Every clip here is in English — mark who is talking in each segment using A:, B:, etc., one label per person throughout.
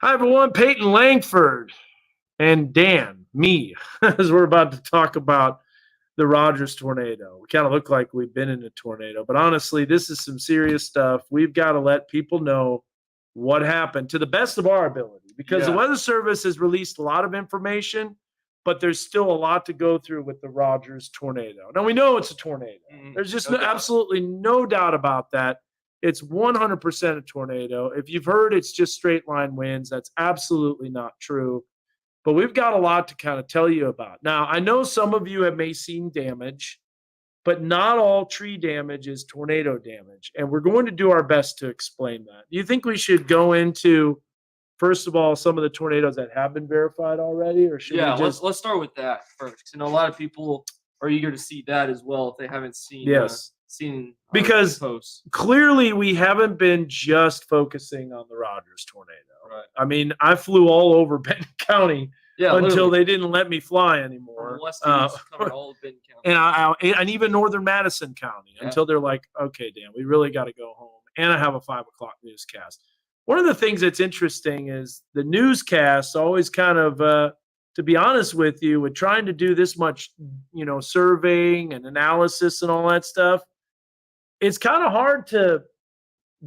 A: Hi, everyone. Peyton Langford and Dan, me, as we're about to talk about the Rogers tornado. We kind of look like we've been in a tornado, but honestly, this is some serious stuff. We've got to let people know what happened to the best of our ability because the Weather Service has released a lot of information, but there's still a lot to go through with the Rogers tornado. Now, we know it's a tornado. There's just absolutely no doubt about that. It's 100% a tornado. If you've heard it's just straight line winds, that's absolutely not true. But we've got a lot to kind of tell you about. Now, I know some of you have may seen damage, but not all tree damage is tornado damage. And we're going to do our best to explain that. Do you think we should go into, first of all, some of the tornadoes that have been verified already? Or should we just...
B: let's start with that first. And a lot of people are eager to see that as well if they haven't seen
A: because
B: posts.
A: Clearly we haven't been just focusing on the Rogers tornado.
B: Right.
A: I mean, I flew all over Benton County until
B: literally.
A: they didn't let me fly anymore. And even northern Madison County until they're like, okay, Dan, we really got to go home. And I have a 5 o'clock newscast. One of the things that's interesting is the newscasts always kind of, to be honest with you, with trying to do this much, surveying and analysis and all that stuff, it's kind of hard to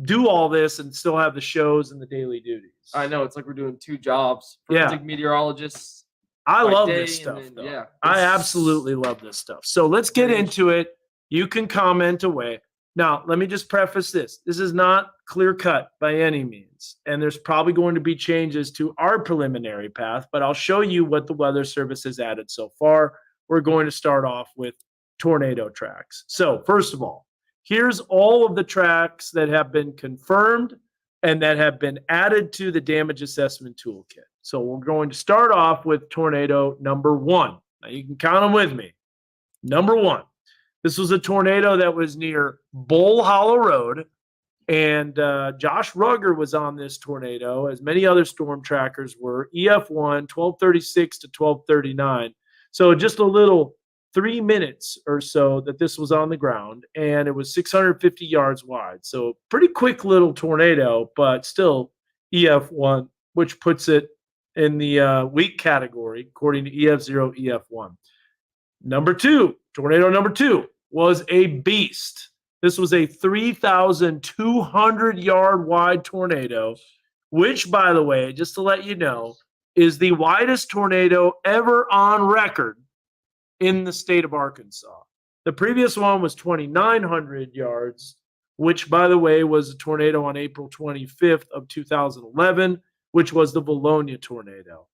A: do all this and still have the shows and the daily duties.
B: I know. It's like we're doing two jobs. Forensic meteorologists.
A: I love this stuff, though. I absolutely love this stuff. So let's get into it. You can comment away. Now, let me just preface this. This is not clear cut by any means. And there's probably going to be changes to our preliminary path, but I'll show you what the Weather Service has added so far. We're going to start off with tornado tracks. So first of all, here's all of the tracks that have been confirmed and that have been added to the damage assessment toolkit. So we're going to start off with tornado number 1. Now you can count them with me. Number 1. This was a tornado that was near Bull Hollow Road, and Josh Rugger was on this tornado, as many other storm trackers were. EF1, 1236 to 1239. So just a little 3 minutes or so that this was on the ground, and it was 650 yards wide. So pretty quick little tornado, but still EF1, which puts it in the weak category, according to EF0, EF1. Number 2, tornado number 2 was a beast. This was a 3,200 yard wide tornado, which, by the way, just to let you know, is the widest tornado ever on record in the state of Arkansas. The previous one was 2,900 yards, which, by the way, was a tornado on April 25th of 2011, which was the Valonia tornado.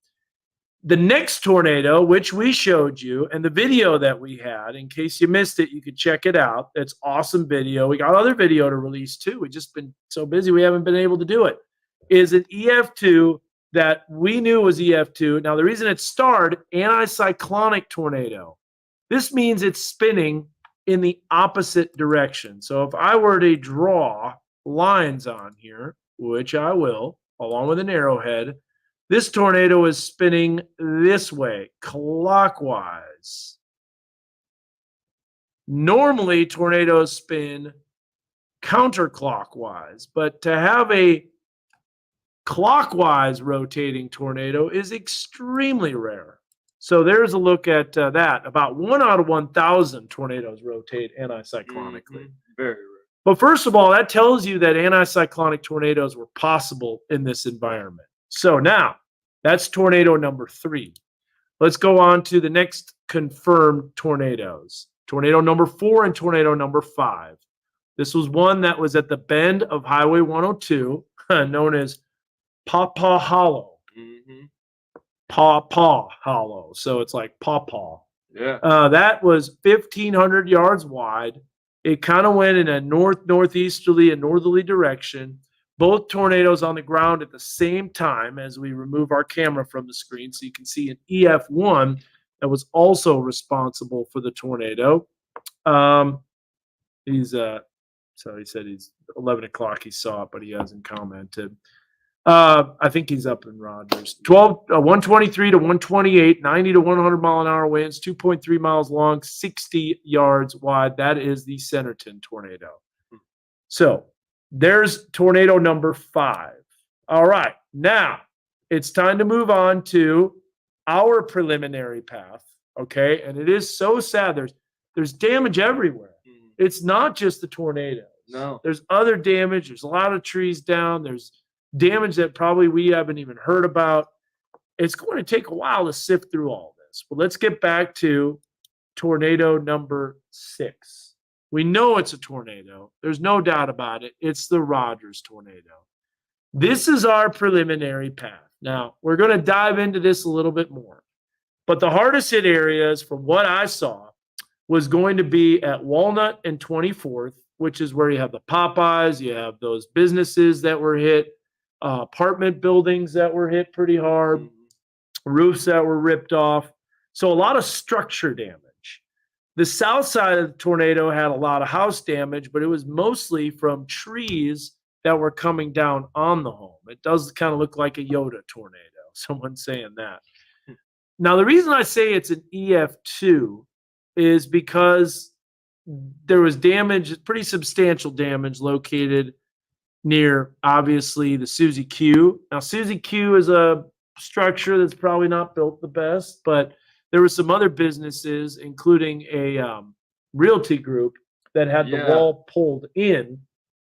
A: The next tornado, which we showed you, and the video that we had, in case you missed it, you could check it out. It's awesome video. We got other video to release too. We've just been so busy we haven't been able to do it. Is an EF2 that we knew was EF2. Now, the reason it starred, anticyclonic tornado. This means it's spinning in the opposite direction. So if I were to draw lines on here, which I will, along with an arrowhead, this tornado is spinning this way, clockwise. Normally, tornadoes spin counterclockwise, but to have a clockwise rotating tornado is extremely rare. So there's a look at that. About 1 out of 1,000 tornadoes rotate anticyclonically.
B: Very rare.
A: But first of all, that tells you that anticyclonic tornadoes were possible in this environment. So now, that's tornado number 3. Let's go on to the next confirmed tornadoes. Tornado number 4 and tornado number 5. This was one that was at the bend of Highway 102, known as Pawpaw Hollow. Pawpaw Hollow. So it's like pawpaw.
B: Yeah.
A: That was 1,500 yards wide. It kind of went in a northeasterly and northerly direction. Both tornadoes on the ground at the same time as we remove our camera from the screen. So you can see an EF1 that was also responsible for the tornado. So he said he's 11 o'clock. He saw it, but he hasn't commented. I think he's up in Rogers. 123 to 128, 90 to 100 mile an hour winds, 2.3 miles long, 60 yards wide. That is the Centerton tornado. So there's tornado number 5. All right. Now, it's time to move on to our preliminary path. Okay. And it is so sad. There's damage everywhere. It's not just the tornadoes.
B: No.
A: There's other damage. There's a lot of trees down. There's damage that probably we haven't even heard about. It's going to take a while to sift through all this. But let's get back to tornado number 6. We know it's a tornado. There's no doubt about it. It's the Rogers tornado. This is our preliminary path. Now, we're going to dive into this a little bit more. But the hardest hit areas, from what I saw, was going to be at Walnut and 24th, which is where you have the Popeyes, you have those businesses that were hit, apartment buildings that were hit pretty hard, roofs that were ripped off. So a lot of structure damage. The south side of the tornado had a lot of house damage, but it was mostly from trees that were coming down on the home. It does kind of look like a Yoda tornado. Someone's saying that. Now, the reason I say it's an EF2 is because there was damage, pretty substantial damage located near, obviously, the Susie Q. Now, Susie Q is a structure that's probably not built the best, but there were some other businesses, including a realty group that had the wall pulled in.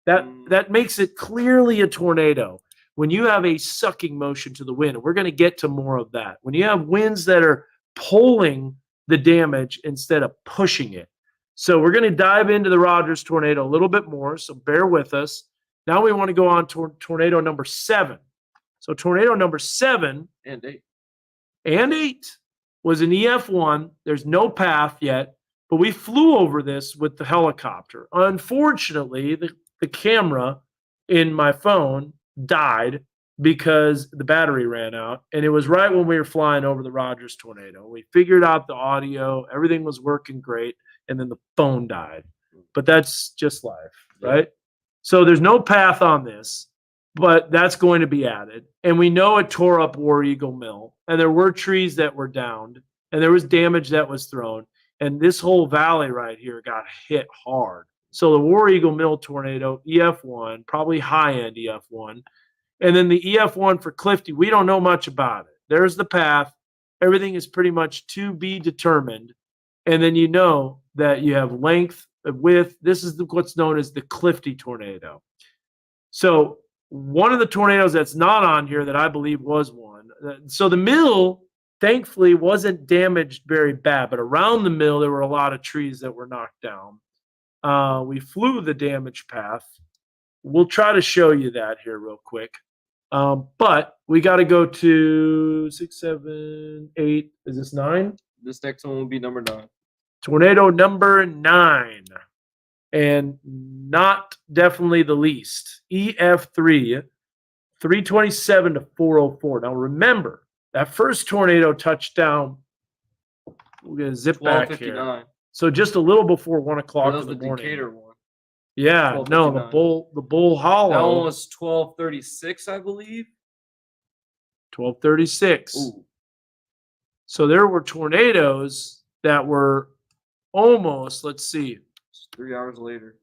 A: That makes it clearly a tornado. When you have a sucking motion to the wind, and we're going to get to more of that. When you have winds that are pulling the damage instead of pushing it. So we're going to dive into the Rogers tornado a little bit more, so bear with us. Now we want to go on to tornado number 7. So tornado number 7
B: and
A: 8 was an EF1. There's no path yet, but we flew over this with the helicopter. Unfortunately, the camera in my phone died because the battery ran out, and it was right when we were flying over the Rogers tornado. We figured out the audio, everything was working great, and then the phone died. But that's just life, right? So there's no path on this, but that's going to be added. And we know it tore up War Eagle Mill, and there were trees that were downed, and there was damage that was thrown, and this whole valley right here got hit hard. So the War Eagle Mill tornado, EF1, probably high-end EF1. And then the EF1 for Clifty, we don't know much about it. There's the path. Everything is pretty much to be determined. And then you know that you have length, width. This is what's known as the Clifty tornado. So one of the tornadoes that's not on here that I believe was one. So the mill, thankfully, wasn't damaged very bad. But around the mill, there were a lot of trees that were knocked down. We flew the damage path. We'll try to show you that here real quick. But we got to go to 6, 7, 8. Is this 9?
B: This next one will be number 9.
A: Tornado number 9. And not definitely the least. EF3, 327 to 404. Now remember, that first tornado touched down. We're going to zip back here. So just a little before 1 o'clock in the morning.
B: Decatur one.
A: Yeah, no, the Bull Hollow.
B: That one was 1236, I believe.
A: 1236.
B: Ooh.
A: So there were tornadoes that were almost, let's see.
B: 3 hours later.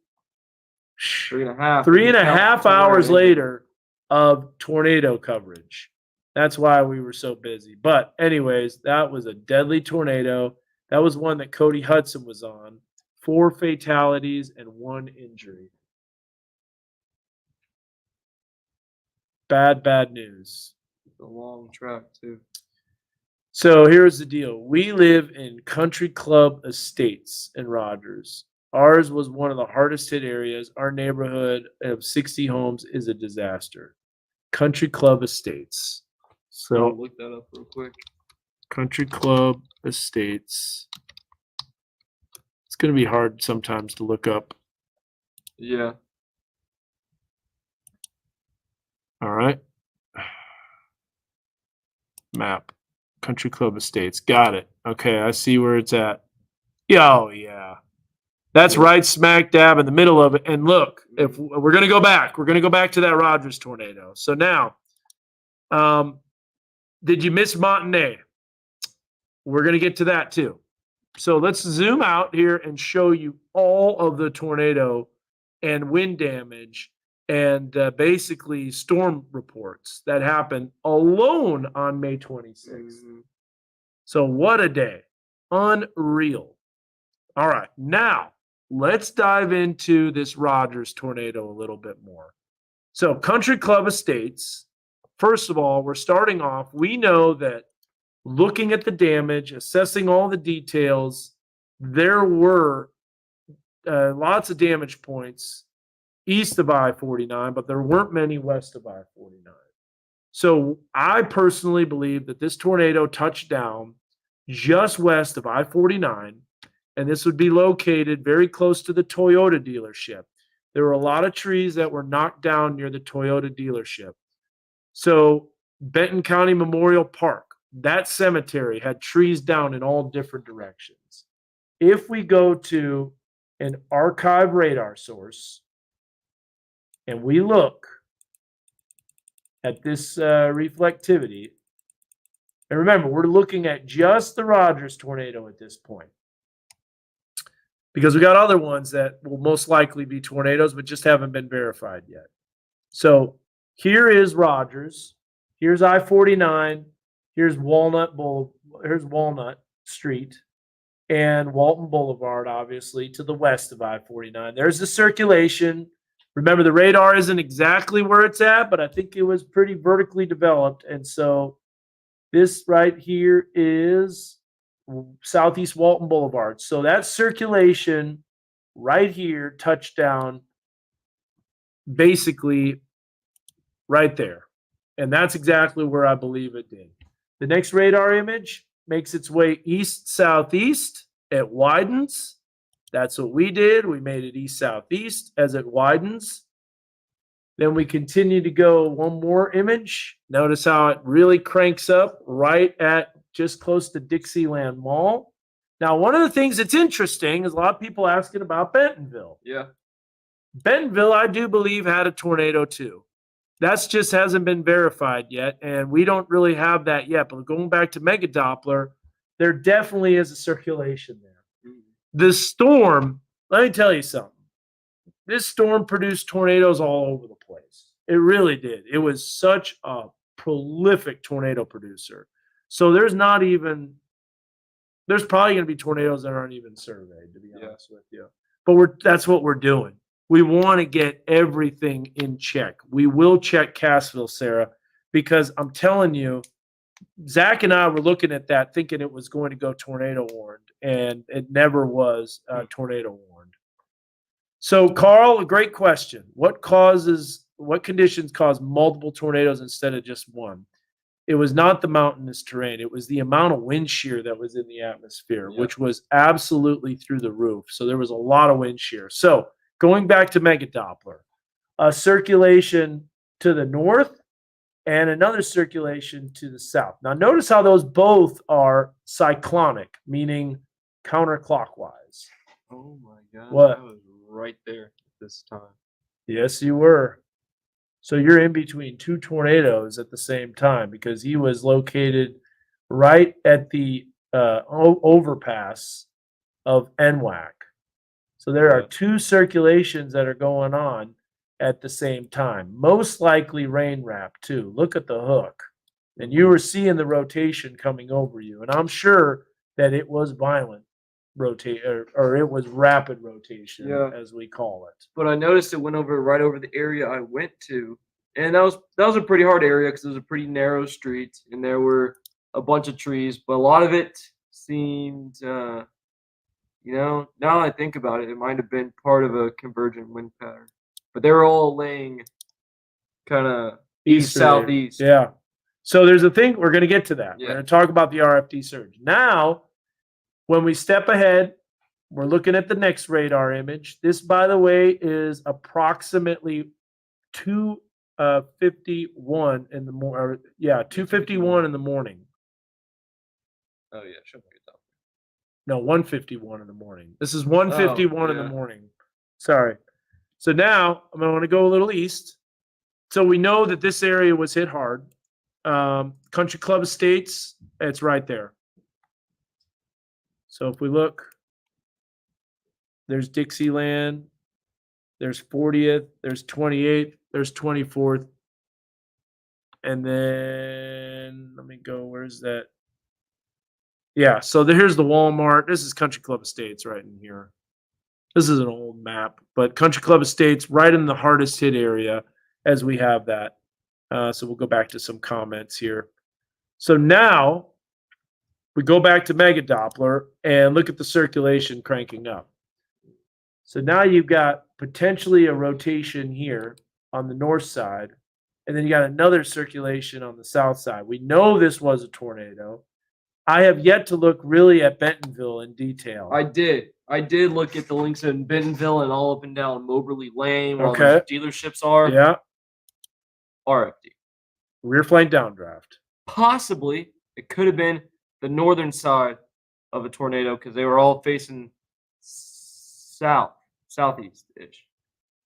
B: 3.5.
A: 3.5 hours later of tornado coverage. That's why we were so busy. But anyways, that was a deadly tornado. That was one that Cody Hudson was on. 4 fatalities and 1 injury. Bad news.
B: A long track, too.
A: So here's the deal. We live in Country Club Estates in Rogers. Ours was one of the hardest hit areas. Our neighborhood of 60 homes is a disaster. Country Club Estates. So
B: I'll look that up real quick.
A: Country Club Estates. It's going to be hard sometimes to look up.
B: Yeah.
A: All right. Map. Country Club Estates. Got it. Okay, I see where it's at. Oh, yeah. That's right smack dab in the middle of it. And look, if we're going to go back, we're going to go back to that Rogers tornado. So now, did you miss Montagnais? We're going to get to that too. So let's zoom out here and show you all of the tornado and wind damage and basically storm reports that happened alone on May 26th. So what a day. Unreal. All right, now let's dive into this Rogers tornado a little bit more. So Country Club Estates, first of all, we're starting off. We know that looking at the damage, assessing all the details, there were lots of damage points east of I-49, but there weren't many west of I-49. So I personally believe that this tornado touched down just west of I-49, and this would be located very close to the Toyota dealership. There were a lot of trees that were knocked down near the Toyota dealership. So Benton County Memorial Park, that cemetery had trees down in all different directions. If we go to an archive radar source and we look at this reflectivity, and remember, we're looking at just the Rogers tornado at this point, because we got other ones that will most likely be tornadoes, but just haven't been verified yet. So here is Rogers. Here's I-49. Here's Walnut Street and Walton Boulevard, obviously, to the west of I-49. There's the circulation. Remember, the radar isn't exactly where it's at, but I think it was pretty vertically developed. And so this right here is Southeast Walton Boulevard. So that circulation right here, touchdown, basically right there. And that's exactly where I believe it did. The next radar image makes its way east-southeast. It widens. That's what we did. We made it east-southeast as it widens. Then we continue to go one more image. Notice how it really cranks up right at just close to Dixieland Mall. Now, one of the things that's interesting is a lot of people asking about Bentonville.
B: Yeah.
A: Bentonville, I do believe, had a tornado too. That's just hasn't been verified yet, and we don't really have that yet. But going back to Mega Doppler, there definitely is a circulation there. The storm, let me tell you something. This storm produced tornadoes all over the place. It really did. It was such a prolific tornado producer. So there's probably going to be tornadoes that aren't even surveyed, to be honest with you. But that's what we're doing. We want to get everything in check. We will check Cassville, Sarah, because I'm telling you, Zach and I were looking at that thinking it was going to go tornado warned, and it never was tornado warned. So, Carl, a great question. What conditions cause multiple tornadoes instead of just one? It was not the mountainous terrain. It was the amount of wind shear that was in the atmosphere, which was absolutely through the roof. So there was a lot of wind shear. So going back to Mega Doppler, a circulation to the north and another circulation to the south. Now, notice how those both are cyclonic, meaning counterclockwise.
B: Oh, my God.
A: What?
B: I was right there at this time.
A: Yes, you were. So you're in between two tornadoes at the same time, because he was located right at the overpass of NWAC. So there are two circulations that are going on at the same time. Most likely rain wrap too. Look at the hook. And you were seeing the rotation coming over you. And I'm sure that it was violent rotation, or it was rapid rotation, as we call it.
B: But I noticed it went right over the area I went to. And that was a pretty hard area because it was a pretty narrow street and there were a bunch of trees, but a lot of it seemed now I think about it, it might have been part of a convergent wind pattern. But they were all laying kind of east-southeast.
A: Yeah. So there's a thing, we're going to get to that.
B: Yeah.
A: We're going to talk about the RFD surge. Now, when we step ahead, we're looking at the next radar image. This, by the way, is approximately 2:51 in the morning. 2:51 in the morning.
B: Oh, yeah. Show me it up.
A: No, 1:51 in the morning. This is 1:51 in the morning. Sorry. So now I'm going to go a little east. So we know that this area was hit hard. Country Club Estates, it's right there. So if we look, there's Dixieland. There's 40th. There's 28th. There's 24th. And then let me go. Where's that? Yeah. So here's the Walmart. This is Country Club Estates right in here. This is an old map, but Country Club Estates right in the hardest hit area as we have that. So we'll go back to some comments here. So now we go back to Mega Doppler and look at the circulation cranking up. So now you've got potentially a rotation here on the north side, and then you got another circulation on the south side. We know this was a tornado. I have yet to look really at Bentonville in detail.
B: I did look at the links in Bentonville and all up and down Moberly Lane where all
A: Okay.
B: those dealerships are.
A: Yeah,
B: RFD.
A: rear flank downdraft.
B: Possibly it could have been the northern side of a tornado because they were all facing southeast-ish.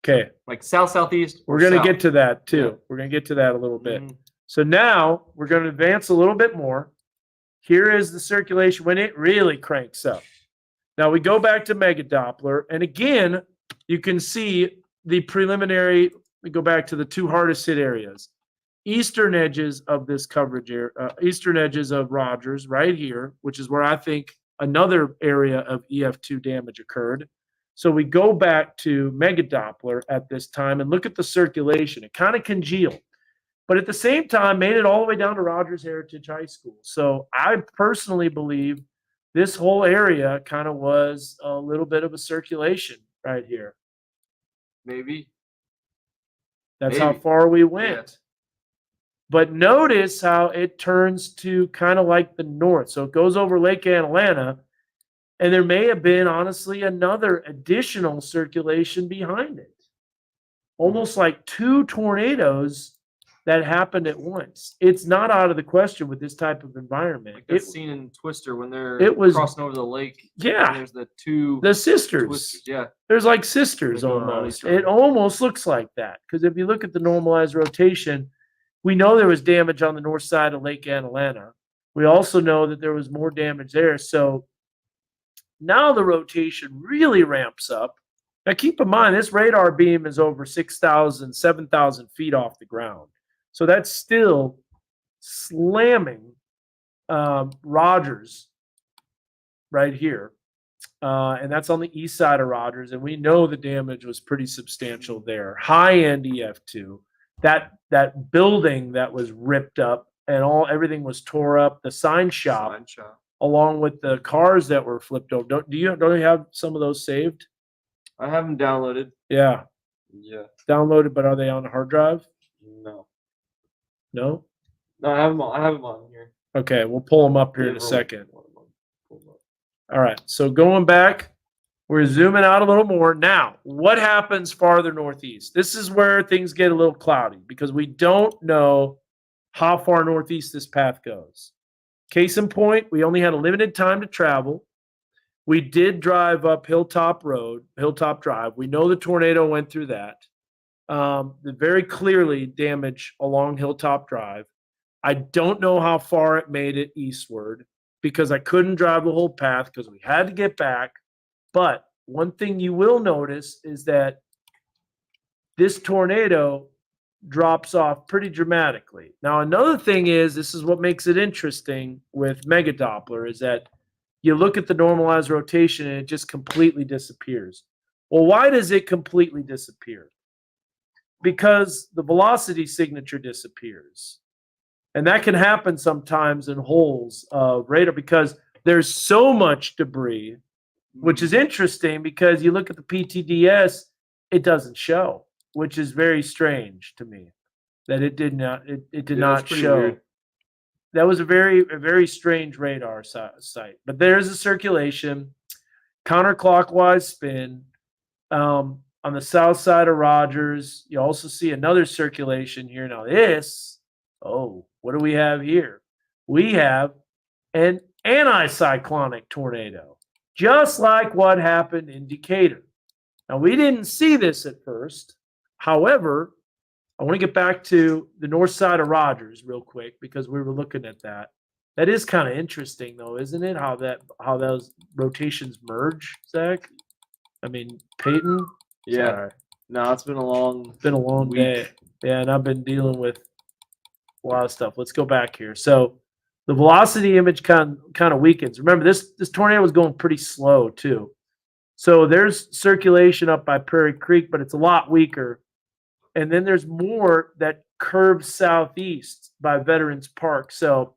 A: Okay,
B: Like southeast.
A: we're going to get to that too.
B: Yeah.
A: We're going to get to that a little bit.
B: Mhm.
A: So now we're going to advance a little bit more. Here is the circulation when it really cranks up. Now we go back to Mega Doppler, and again, you can see the preliminary. We go back to the two hardest hit areas. Eastern edges of this coverage area, eastern edges of Rogers right here, which is where I think another area of EF2 damage occurred. So we go back to Mega Doppler at this time and look at the circulation. It kind of congealed, but at the same time made it all the way down to Rogers Heritage High School. So I personally believe this whole area kind of was a little bit of a circulation right here.
B: Maybe.
A: That's how
B: Maybe.
A: far we went.
B: Yeah.
A: But notice how it turns to kind of like the north. So it goes over Lake Atalanta, and there may have been, honestly, another additional circulation behind it. Almost like two tornadoes that happened at once. It's not out of the question with this type of environment.
B: Like that scene in Twister when they're
A: it was-
B: crossing over the lake.
A: Yeah.
B: And there's the two
A: The sisters.
B: Twisters. Yeah.
A: There's like sisters
B: They're going on
A: almost.
B: each other.
A: It almost looks like that. Because if you look at the normalized rotation, we know there was damage on the north side of Lake Atalanta. We also know that there was more damage there. So now the rotation really ramps up. Now keep in mind, this radar beam is over 6,000, 7,000 feet off the ground. So that's still slamming Rogers right here. And that's on the east side of Rogers. And we know the damage was pretty substantial there. High-end EF2. That building that was ripped up and everything was tore up. The sign shop, along with the cars that were flipped over. Don't you have some of those saved?
B: I have them downloaded.
A: Yeah,
B: Yeah.
A: downloaded, but are they on a hard drive?
B: No.
A: No.
B: No, I have them on here.
A: Okay, we'll pull them up here in a
B: Yeah,
A: second.
B: roll them up.
A: All right, so going back, we're zooming out a little more. Now, what happens farther northeast? This is where things get a little cloudy because we don't know how far northeast this path goes. Case in point, we only had a limited time to travel. We did drive up Hilltop Drive. We know the tornado went through that. Very clearly damage along Hilltop Drive. I don't know how far it made it eastward because I couldn't drive the whole path because we had to get back. But one thing you will notice is that this tornado drops off pretty dramatically. Now, another thing is, this is what makes it interesting with Mega Doppler, is that you look at the normalized rotation and it just completely disappears. Well, why does it completely disappear? Because the velocity signature disappears. And that can happen sometimes in holes of radar because there's so much debris, which is interesting because you look at the PTDS, it doesn't show, which is very strange to me that it did not show.
B: Weird.
A: That was a very strange radar site. But there's a circulation, counterclockwise spin on the south side of Rogers. You also see another circulation here. Now what do we have here? We have an anticyclonic tornado, just like what happened in Decatur. Now, we didn't see this at first. However, I want to get back to the north side of Rogers real quick because we were looking at that. That is kind of interesting, though, isn't it? How those rotations merge, Zach? I mean, Peyton?
B: Yeah.
A: Sorry.
B: No, it's been a long
A: week. Day. Yeah, and I've been dealing with a lot of stuff. Let's go back here. So the velocity image kind of weakens. Remember, this tornado was going pretty slow too. So there's circulation up by Prairie Creek, but it's a lot weaker. And then there's more that curves southeast by Veterans Park. So,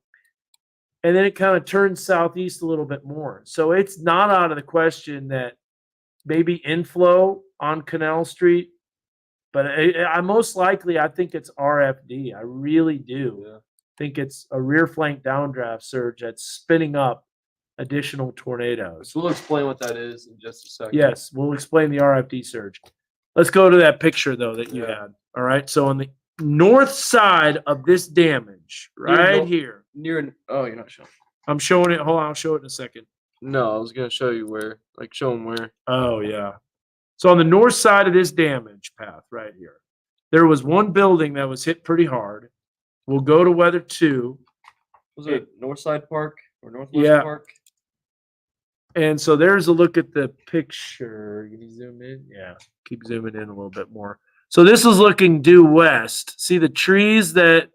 A: and then it kind of turns southeast a little bit more. So it's not out of the question that maybe inflow on Canal Street, but I most likely, I think it's RFD. I really do.
B: Yeah.
A: Think it's a rear flank downdraft surge that's spinning up additional tornadoes.
B: So we'll explain what that is in just a second.
A: Yes, we'll explain the RFD surge. Let's go to that picture though that you had. All right. So on the north side of this damage, right here.
B: Oh, you're not showing.
A: I'm showing it. Hold on, I'll show it in a second.
B: No, I was gonna show you where. Like show them where.
A: Oh yeah. So on the north side of this damage path right here, there was one building that was hit pretty hard. We'll go to weather 2.
B: Was it Northside Park or Northwest Park?
A: And so there's a look at the picture. Can you zoom in? Yeah, keep zooming in a little bit more. So this is looking due west. See the trees that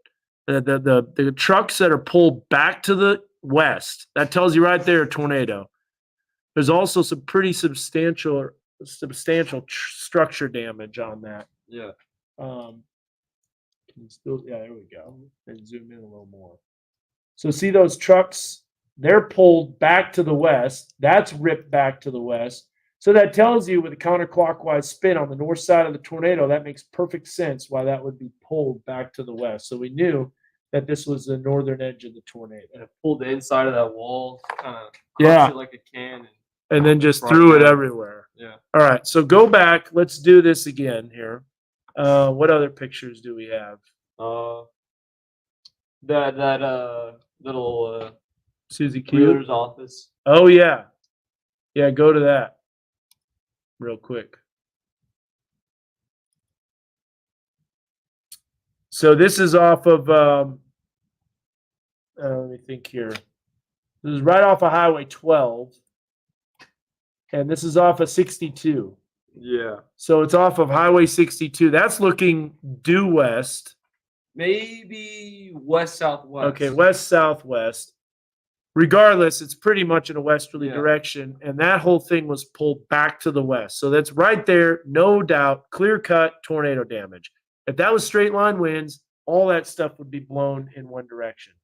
A: the trucks that are pulled back to the west. That tells you right there a tornado. There's also some pretty substantial structure damage on that.
B: Yeah.
A: Can you still? Yeah, there we go. And zoom in a little more. So see those trucks? They're pulled back to the west. That's ripped back to the west. So that tells you with a counterclockwise spin on the north side of the tornado, that makes perfect sense why that would be pulled back to the west. So we knew that this was the northern edge of the tornado.
B: And it pulled the inside of that wall, kind of crushed it like a can.
A: And then just threw it everywhere.
B: Yeah.
A: All right. So go back. Let's do this again here. What other pictures do we have?
B: That little
A: Susie Q.
B: Wheeler's office.
A: Oh yeah. Yeah, go to that real quick. So this is off of let me think here. This is right off of Highway 12. And this is off of 62.
B: Yeah.
A: So it's off of Highway 62. That's looking due west.
B: Maybe west-southwest.
A: Okay, west-southwest. Regardless, it's pretty much in a westerly direction, and that whole thing was pulled back to the west. So that's right there, no doubt, clear-cut tornado damage. If that was straight line winds, all that stuff would be blown in one direction.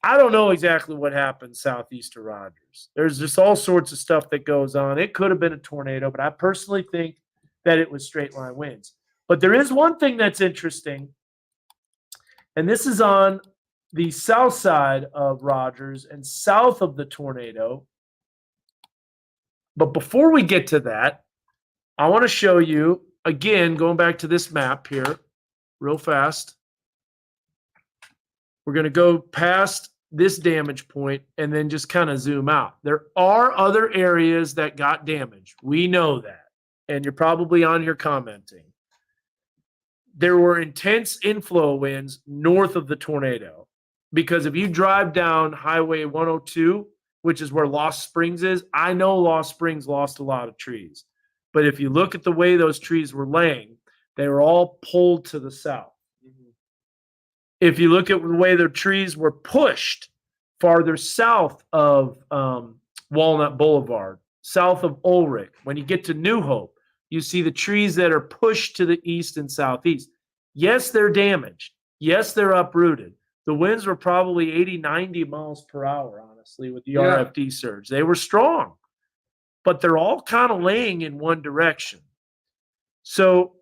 A: I don't know exactly what happened southeast of Rogers. There's just all sorts of stuff that goes on. It could have been a tornado, but I personally think that it was straight line winds. But there is one thing that's interesting, and this is on the south side of Rogers and south of the tornado. But before we get to that, I want to show you, again, going back to this map here real fast. We're going to go past this damage point and then just kind of zoom out. There are other areas that got damaged. We know that. And you're probably on here commenting. There were intense inflow winds north of the tornado. Because if you drive down Highway 102, which is where Lost Springs is, I know Lost Springs lost a lot of trees. But if you look at the way those trees were laying, they were all pulled to the south. If you look at the way the trees were pushed farther south of Walnut Boulevard, south of Ulrich, when you get to New Hope, you see the trees that are pushed to the east and southeast. Yes, they're damaged. Yes, they're uprooted. The winds were probably 80, 90 miles per hour, honestly, with the RFD surge. They were strong, but they're all kind of laying in one direction. So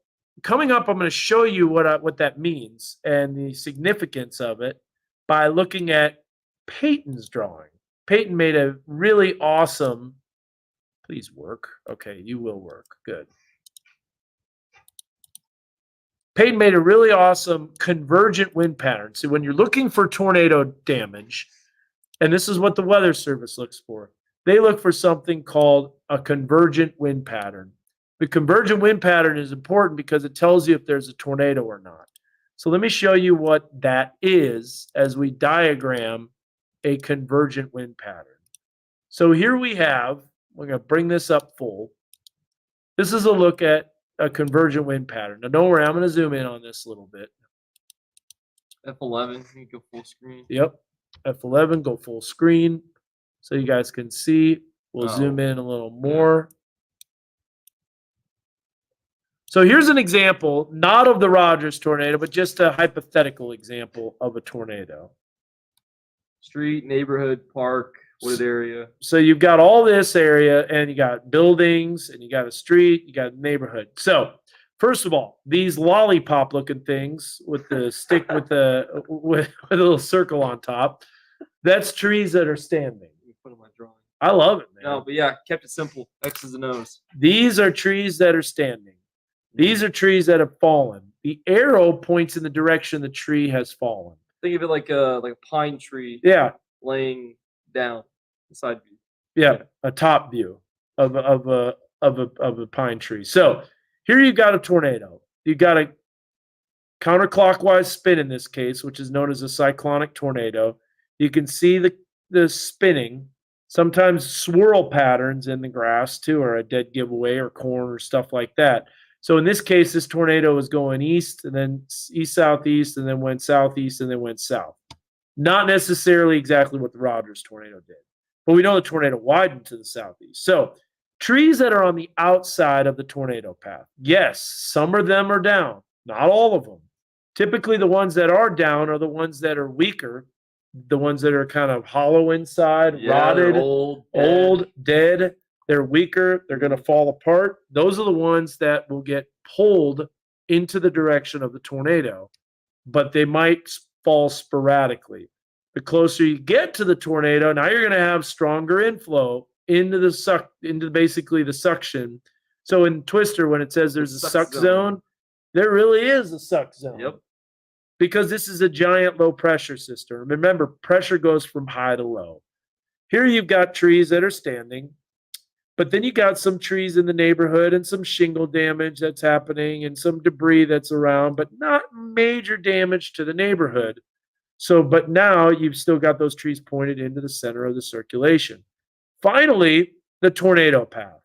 A: coming up, I'm going to show you what that means and the significance of it by looking at Peyton's drawing. Peyton made a really awesome, please work. Okay, you will work. Good. Peyton made a really awesome convergent wind pattern. So when you're looking for tornado damage, and this is what the Weather Service looks for, they look for something called a convergent wind pattern. The convergent wind pattern is important because it tells you if there's a tornado or not. So let me show you what that is as we diagram a convergent wind pattern. So here we have, we're going to bring this up full. This is a look at a convergent wind pattern. Now, don't worry, I'm going to zoom in on this a little bit.
B: F11, you go full screen.
A: Yep. F11, go full screen so you guys can see. We'll zoom in a little more. So here's an example, not of the Rogers tornado, but just a hypothetical example of a tornado.
B: Street, neighborhood, park, wooded area.
A: So you've got all this area, and you got buildings, and you got a street, you got a neighborhood. So first of all, these lollipop-looking things with the stick with a little circle on top, that's trees that are standing.
B: Put in my drawing.
A: I love it, man.
B: No, but yeah, kept it simple. X's and O's.
A: These are trees that are standing. These are trees that have fallen. The arrow points in the direction the tree has fallen.
B: Think of it like a pine tree.
A: Yeah.
B: Laying down, the side view.
A: Yeah, a top view of a pine tree. So here you've got a tornado. You've got a counterclockwise spin in this case, which is known as a cyclonic tornado. You can see the spinning. Sometimes swirl patterns in the grass too are a dead giveaway, or corn or stuff like that. So in this case, this tornado was going east and then east-southeast and then went southeast and then went south. Not necessarily exactly what the Rogers tornado did, but we know the tornado widened to the southeast. So trees that are on the outside of the tornado path, yes, some of them are down, not all of them. Typically the ones that are down are the ones that are weaker, the ones that are kind of hollow inside, rotted, old, dead. They're weaker. They're going to fall apart. Those are the ones that will get pulled into the direction of the tornado, but they might fall sporadically. The closer you get to the tornado, now you're going to have stronger inflow into basically the suction. So in Twister, when it says there's a suck zone, there really is a suck zone.
B: Yep.
A: Because this is a giant low pressure system. Remember, pressure goes from high to low. Here you've got trees that are standing. But then you got some trees in the neighborhood and some shingle damage that's happening and some debris that's around, but not major damage to the neighborhood. So, but now you've still got those trees pointed into the center of the circulation. Finally, the tornado path.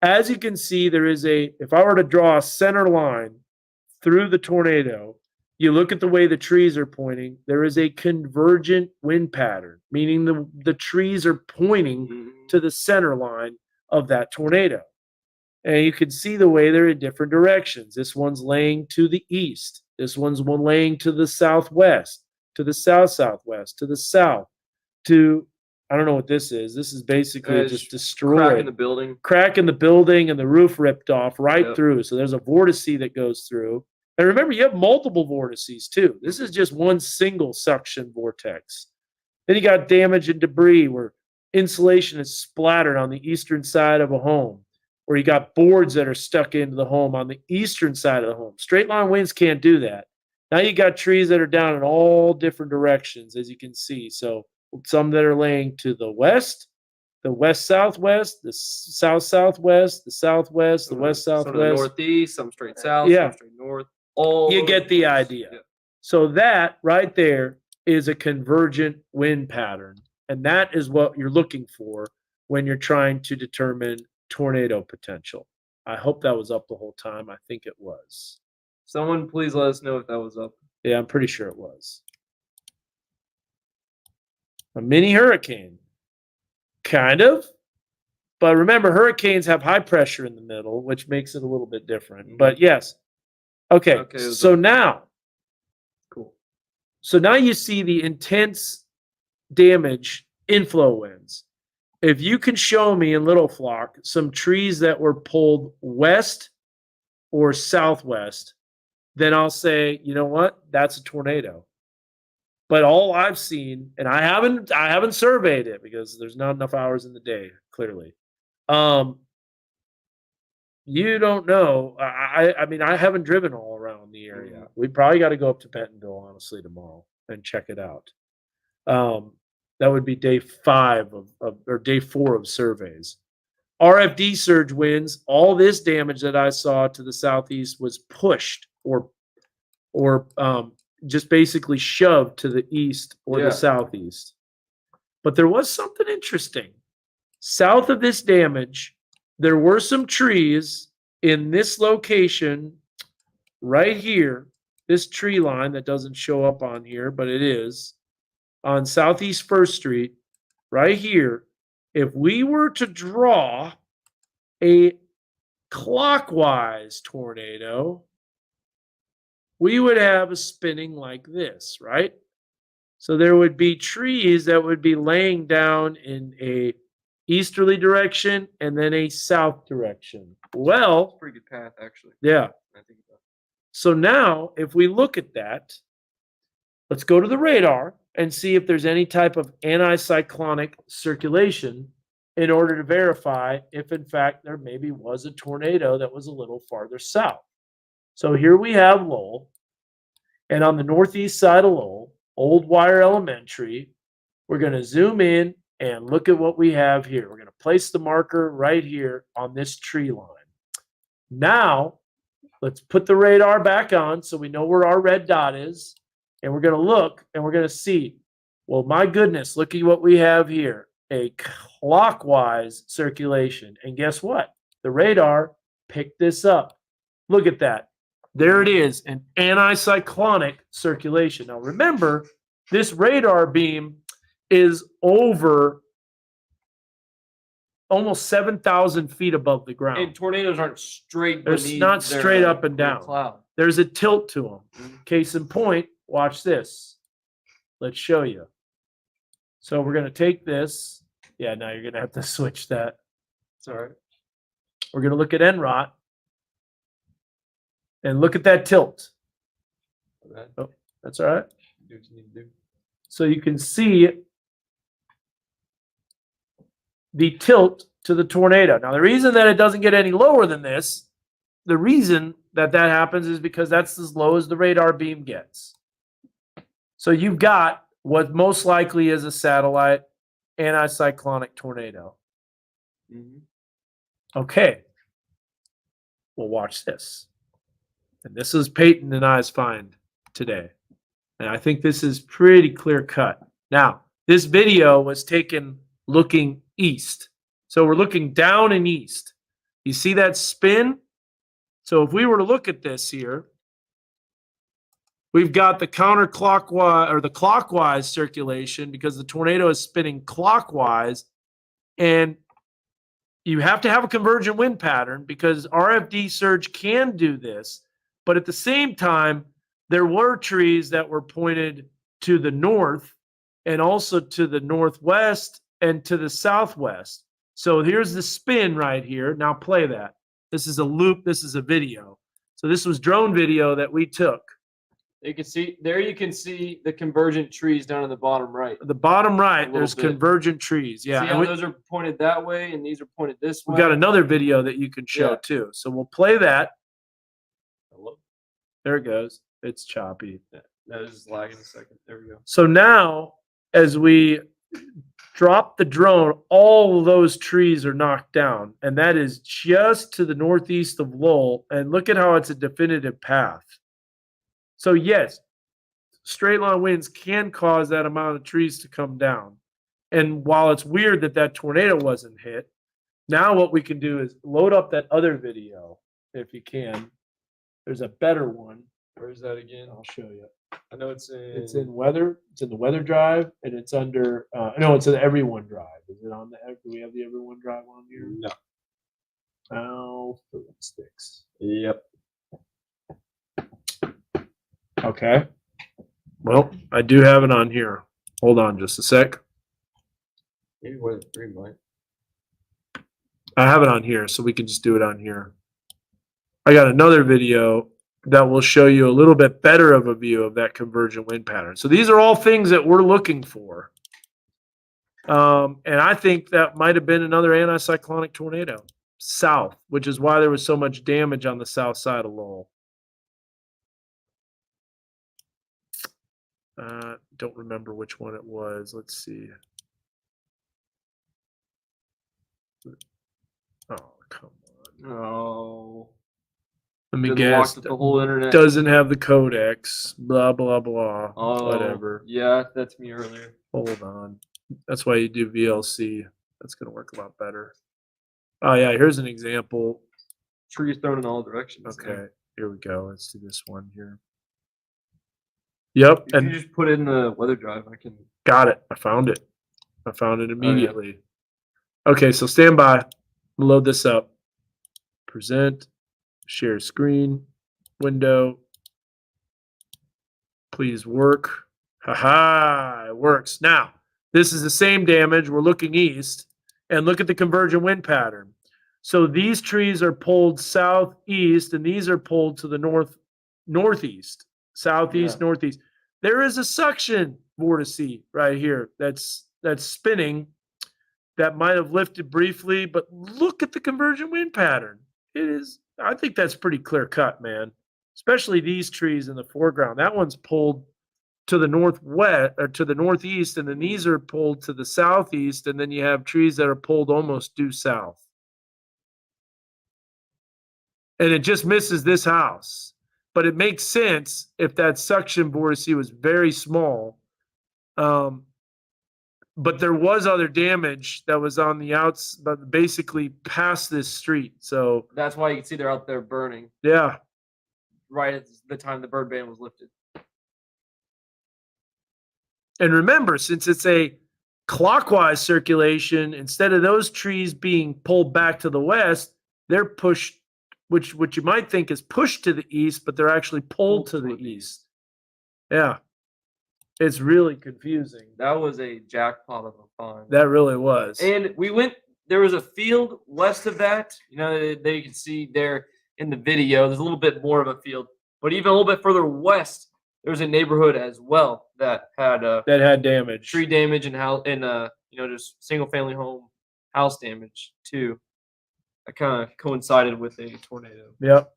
A: As you can see, there is if I were to draw a center line through the tornado, you look at the way the trees are pointing, there is a convergent wind pattern, meaning the trees are pointing to the center line of that tornado. And you can see the way they're in different directions. This one's laying to the east. This one's laying to the southwest, to the south-southwest, to the south, to, I don't know what this is. This is basically just destroyed. Crack in the building and the roof ripped off right through. So there's a vortice that goes through. And remember, you have multiple vortices too. This is just one single suction vortex. Then you got damage and debris where insulation is splattered on the eastern side of a home, or you got boards that are stuck into the home on the eastern side of the home. Straight line winds can't do that. Now you got trees that are down in all different directions, as you can see. So some that are laying to the west southwest, the south southwest, the southwest, the west southwest,
B: some to the northeast, some straight south, some straight north.
A: You get the idea. Yeah. So that right there is a convergent wind pattern. And that is what you're looking for when you're trying to determine tornado potential. I hope that was up the whole time. I think it was.
B: Someone please let us know if that was up.
A: Yeah, I'm pretty sure it was. A mini hurricane. Kind of. But remember, hurricanes have high pressure in the middle, which makes it a little bit different. Mm-hmm. But yes. Okay, so now.
B: Cool.
A: So now you see the intense damage inflow winds. If you can show me in Little Flock some trees that were pulled west or southwest, then I'll say, you know what, that's a tornado. But all I've seen, and I haven't surveyed it because there's not enough hours in the day, clearly. You don't know. I mean, I haven't driven all around the area. We probably got to go up to Bentonville, honestly, tomorrow and check it out. That would be day 5 or day 4 of surveys. RFD surge winds, all this damage that I saw to the southeast was pushed or just basically shoved to the east or the southeast. But there was something interesting. South of this damage, there were some trees in this location right here, this tree line that doesn't show up on here, but it is on Southeast First Street, right here, if we were to draw a clockwise tornado, we would have a spinning like this, right? So there would be trees that would be laying down in a easterly direction and then a south direction. Well,
B: Pretty good path, actually.
A: yeah.
B: I think about it.
A: So now, if we look at that, let's go to the radar and see if there's any type of anticyclonic circulation in order to verify if, in fact, there maybe was a tornado that was a little farther south. So here we have Lowell, and on the northeast side of Lowell, Old Wire Elementary, we're going to zoom in and look at what we have here. We're going to place the marker right here on this tree line. Now, let's put the radar back on so we know where our red dot is. And we're going to look and we're going to see, well, my goodness, look at what we have here, a clockwise circulation. And guess what? The radar picked this up. Look at that. There it is, an anticyclonic circulation. Now remember, this radar beam is over almost 7,000 feet above the ground.
B: And tornadoes aren't straight.
A: It's not straight up and down.
B: Cloud.
A: There's a tilt to them. Case in point, watch this. Let's show you. So we're going to take this. Yeah, now you're going to have to switch that.
B: It's all right.
A: We're going to look at NROT. And look at that tilt. Oh, that's all right.
B: Do what you need to do.
A: So you can see the tilt to the tornado. Now, the reason that it doesn't get any lower than this, the reason that that happens is because that's as low as the radar beam gets. So you've got what most likely is a satellite anticyclonic tornado. Okay. Well, watch this. And this is Peyton and I's find today. And I think this is pretty clear cut. Now, this video was taken looking east. So we're looking down and east. You see that spin? So if we were to look at this here, we've got the counterclockwise or the clockwise circulation because the tornado is spinning clockwise. And you have to have a convergent wind pattern because RFD surge can do this. But at the same time, there were trees that were pointed to the north and also to the northwest and to the southwest. So here's the spin right here. Now play that. This is a loop. This is a video. So this was drone video that we took.
B: You can see there. You can see the convergent trees down in the bottom right.
A: At the bottom right,
B: there's
A: convergent trees. Yeah,
B: see how those are pointed that way, and these are pointed this way.
A: We've got another video that you can show too. So we'll play that. There it goes. It's choppy.
B: That is lagging a second. There we go.
A: So now, as we drop the drone, all of those trees are knocked down, and that is just to the northeast of Lowell. And look at how it's a definitive path. So yes, straight line winds can cause that amount of trees to come down. And while it's weird that that tornado wasn't hit, now what we can do is load up that other video if you can. There's a better one.
B: Where is that again?
A: I'll show you.
B: I know it's in.
A: It's in weather. It's in the weather drive, and it's under. No, it's in the everyone drive. Is it on the? Do we have the everyone drive on here?
B: No.
A: Oh, sticks.
B: Yep.
A: Okay. Well, I do have it on here. Hold on just a sec.
B: Maybe where the green light.
A: I have it on here, so we can just do it on here. I got another video that will show you a little bit better of a view of that convergent wind pattern. So these are all things that we're looking for. And I think that might have been another anticyclonic tornado south, which is why there was so much damage on the south side of Lowell. Don't remember which one it was. Let's see. Oh, come on.
B: Oh.
A: Let me
B: Been
A: guess.
B: locked at the whole internet.
A: Doesn't have the codecs. Blah, blah, blah.
B: Oh,
A: whatever.
B: Yeah, that's me earlier.
A: Hold on. That's why you do VLC. That's going to work a lot better. Oh, yeah. Here's an example.
B: trees thrown in all directions.
A: Okay, here we go. Let's do this one here. Yep,
B: If
A: and
B: you just put it in the weather drive, I can.
A: got it. I found it. I found it
B: yeah.
A: immediately. Okay, so stand by. Load this up. Present, share screen, window. Please work. Haha, it works. Now, this is the same damage. We're looking east, and look at the convergent wind pattern. So these trees are pulled southeast, and these are pulled to the northeast, southeast,
B: Yeah.
A: northeast. There is a suction vortice right here that's spinning that might have lifted briefly, but look at the convergent wind pattern. It is, I think that's pretty clear cut, man. Especially these trees in the foreground. That one's pulled to the northwest or to the northeast, and then these are pulled to the southeast, and then you have trees that are pulled almost due south. And it just misses this house. But it makes sense if that suction vortice was very small. But there was other damage that was on the outs, but basically past this street. So
B: That's why you can see they're out there burning
A: yeah,
B: right at the time the bird ban was lifted.
A: and remember, since it's a clockwise circulation, instead of those trees being pulled back to the west, they're pushed, which you might think is pushed to the east, but they're actually pulled to the east. Yeah, it's really confusing.
B: That was a jackpot of a find.
A: That really was.
B: And we went. There was a field west of that. You know, there you can see there in the video. There's a little bit more of a field, but even a little bit further west, there's a neighborhood as well that had
A: damage,
B: tree damage, and just single family home house damage too. That kind of coincided with a tornado.
A: Yep.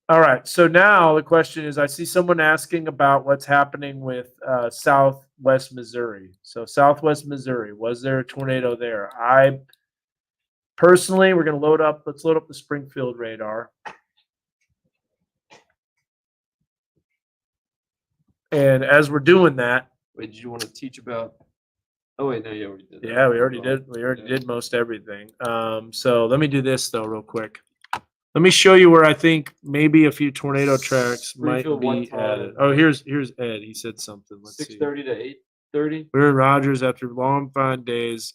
A: All right. So now the question is, I see someone asking about what's happening with Southwest Missouri. So Southwest Missouri, was there a tornado there? I personally, let's load up the Springfield radar. And as we're doing that.
B: Wait, did you want to teach about? Oh wait, no, yeah, we did.
A: Yeah, we already did. We already did most everything. So let me do this though, real quick. Let me show you where I think maybe a few tornado tracks might be added. Oh, here's Ed. He said something. Let's see.
B: 6:30 to 8:30.
A: We were in Rogers after long fine days.